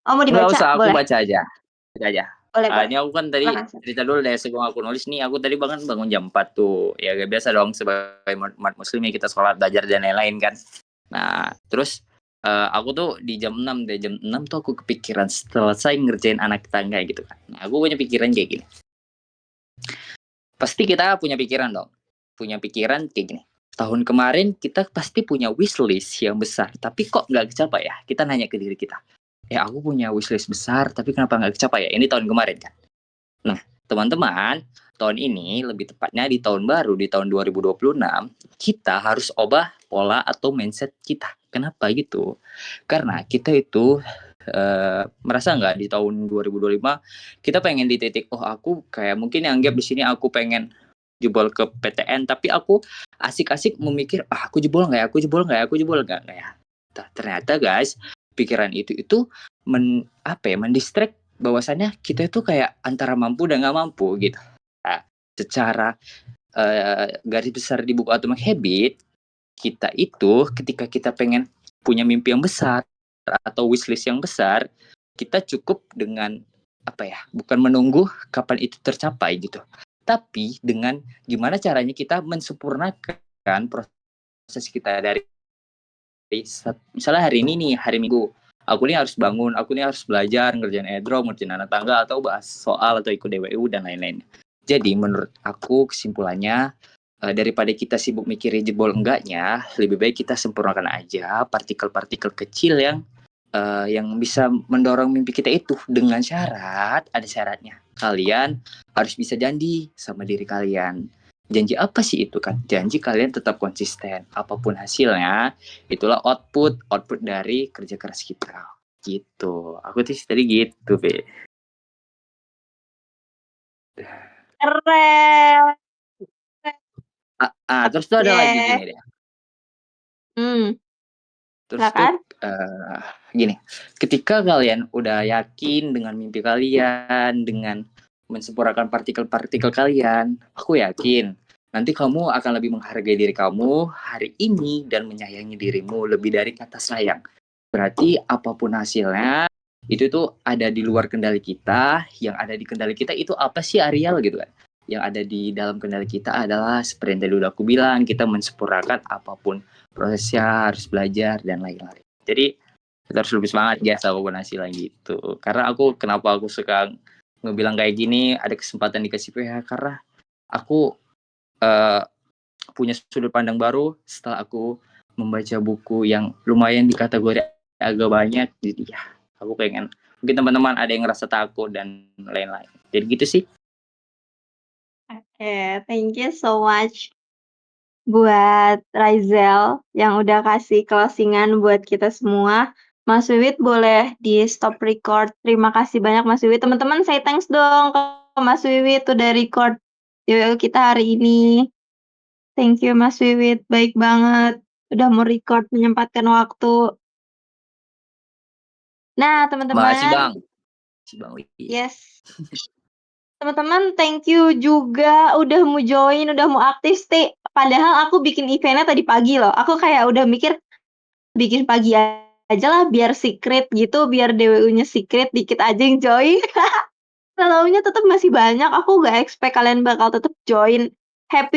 [SPEAKER 1] mau
[SPEAKER 2] Nggak
[SPEAKER 1] dibaca?
[SPEAKER 2] usah, aku
[SPEAKER 1] Boleh.
[SPEAKER 2] baca aja. Baca aja.
[SPEAKER 1] Boleh.
[SPEAKER 2] Ini aku kan tadi
[SPEAKER 1] Silakan.
[SPEAKER 2] cerita dulu deh sebelum aku nulis nih. Aku tadi bangun jam 4 tuh. Ya gak biasa dong sebagai umat muslim ya, kita sholat, belajar dan lain-lain kan. Nah, terus aku tuh di jam 6 deh. Jam 6 tuh aku kepikiran selesai ngerjain anak tangga gitu kan. Nah, aku punya pikiran kayak gini. Pasti kita punya pikiran dong. Punya pikiran kayak gini. Tahun kemarin kita pasti punya wishlist yang besar. Tapi kok nggak kecapai ya? Kita nanya ke diri kita. Ya aku punya wishlist besar, tapi kenapa nggak kecapai ya? Ini tahun kemarin kan. Nah, teman-teman, tahun ini lebih tepatnya di tahun baru, di tahun 2026, kita harus ubah pola atau mindset kita. Kenapa gitu? Karena kita itu merasa nggak di tahun 2025 kita pengen di titik, oh aku kayak mungkin yang anggap di sini aku pengen jebol ke PTN, tapi aku asik-asik memikir, aku jebol nggak ya? Ternyata guys, pikiran itu mendistract bahwasannya kita itu kayak antara mampu dan nggak mampu gitu. Nah, secara garis besar di buku Atomic Habit, kita itu ketika kita pengen punya mimpi yang besar atau wishlist yang besar, kita cukup dengan bukan menunggu kapan itu tercapai gitu, tapi dengan gimana caranya kita mensempurnakan proses kita dari misalnya hari ini nih, hari Minggu, aku nih harus bangun, aku nih harus belajar, ngerjain edro, ngerjain anak tangga, atau bahas soal, atau ikut DWU, dan lain-lain. Jadi menurut aku kesimpulannya, daripada kita sibuk mikirin jebol enggaknya, lebih baik kita sempurnakan aja partikel-partikel kecil yang bisa mendorong mimpi kita itu, dengan syarat, ada syaratnya. Kalian harus bisa janji sama diri kalian. Janji apa sih itu kan? Janji kalian tetap konsisten. Apapun hasilnya, itulah output dari kerja keras kita. Gitu. Aku tuh tadi gitu, Be.
[SPEAKER 1] Keren.
[SPEAKER 2] Terus tuh ada lagi gini deh. Terus tuh
[SPEAKER 1] Silakan.
[SPEAKER 2] gini, ketika kalian udah yakin dengan mimpi kalian, dengan mensempurnakan partikel-partikel kalian, aku yakin nanti kamu akan lebih menghargai diri kamu hari ini dan menyayangi dirimu lebih dari kata sayang. Berarti apapun hasilnya itu tuh ada di luar kendali kita, yang ada di kendali kita itu apa sih Ariel gitu kan? Yang ada di dalam kendali kita adalah seperti yang tadi udah aku bilang, kita mensempurnakan apapun prosesnya, harus belajar dan lain-lain. Jadi kita harus lebih semangat guys apapun hasilnya gitu. Karena kenapa aku suka ngebilang kayak gini, ada kesempatan dikasih PH karena aku punya sudut pandang baru setelah aku membaca buku yang lumayan di kategori agak banyak. Jadi ya aku pengen, mungkin teman-teman ada yang ngerasa takut dan lain-lain. Jadi gitu sih.
[SPEAKER 1] Oke, thank you so much buat Raizel yang udah kasih closingan buat kita semua. Mas Wiwit boleh di stop record. Terima kasih banyak Mas Wiwit. Teman-teman say thanks dong ke Mas Wiwit udah record video kita hari ini. Thank you Mas Wiwit, baik banget. Udah mau record, menyempatkan waktu. Nah,
[SPEAKER 2] Makasih
[SPEAKER 1] teman-teman,
[SPEAKER 2] Bang. Makasih Bang Wi.
[SPEAKER 1] yes. Teman-teman, thank you juga udah mau join, udah mau aktif stay. Padahal aku bikin eventnya tadi pagi loh. Aku kayak udah mikir bikin pagi aja lah biar secret gitu, biar DWU-nya secret, dikit aja yang join. Taunya tetap masih banyak. Aku gak expect kalian bakal tetap join. Happy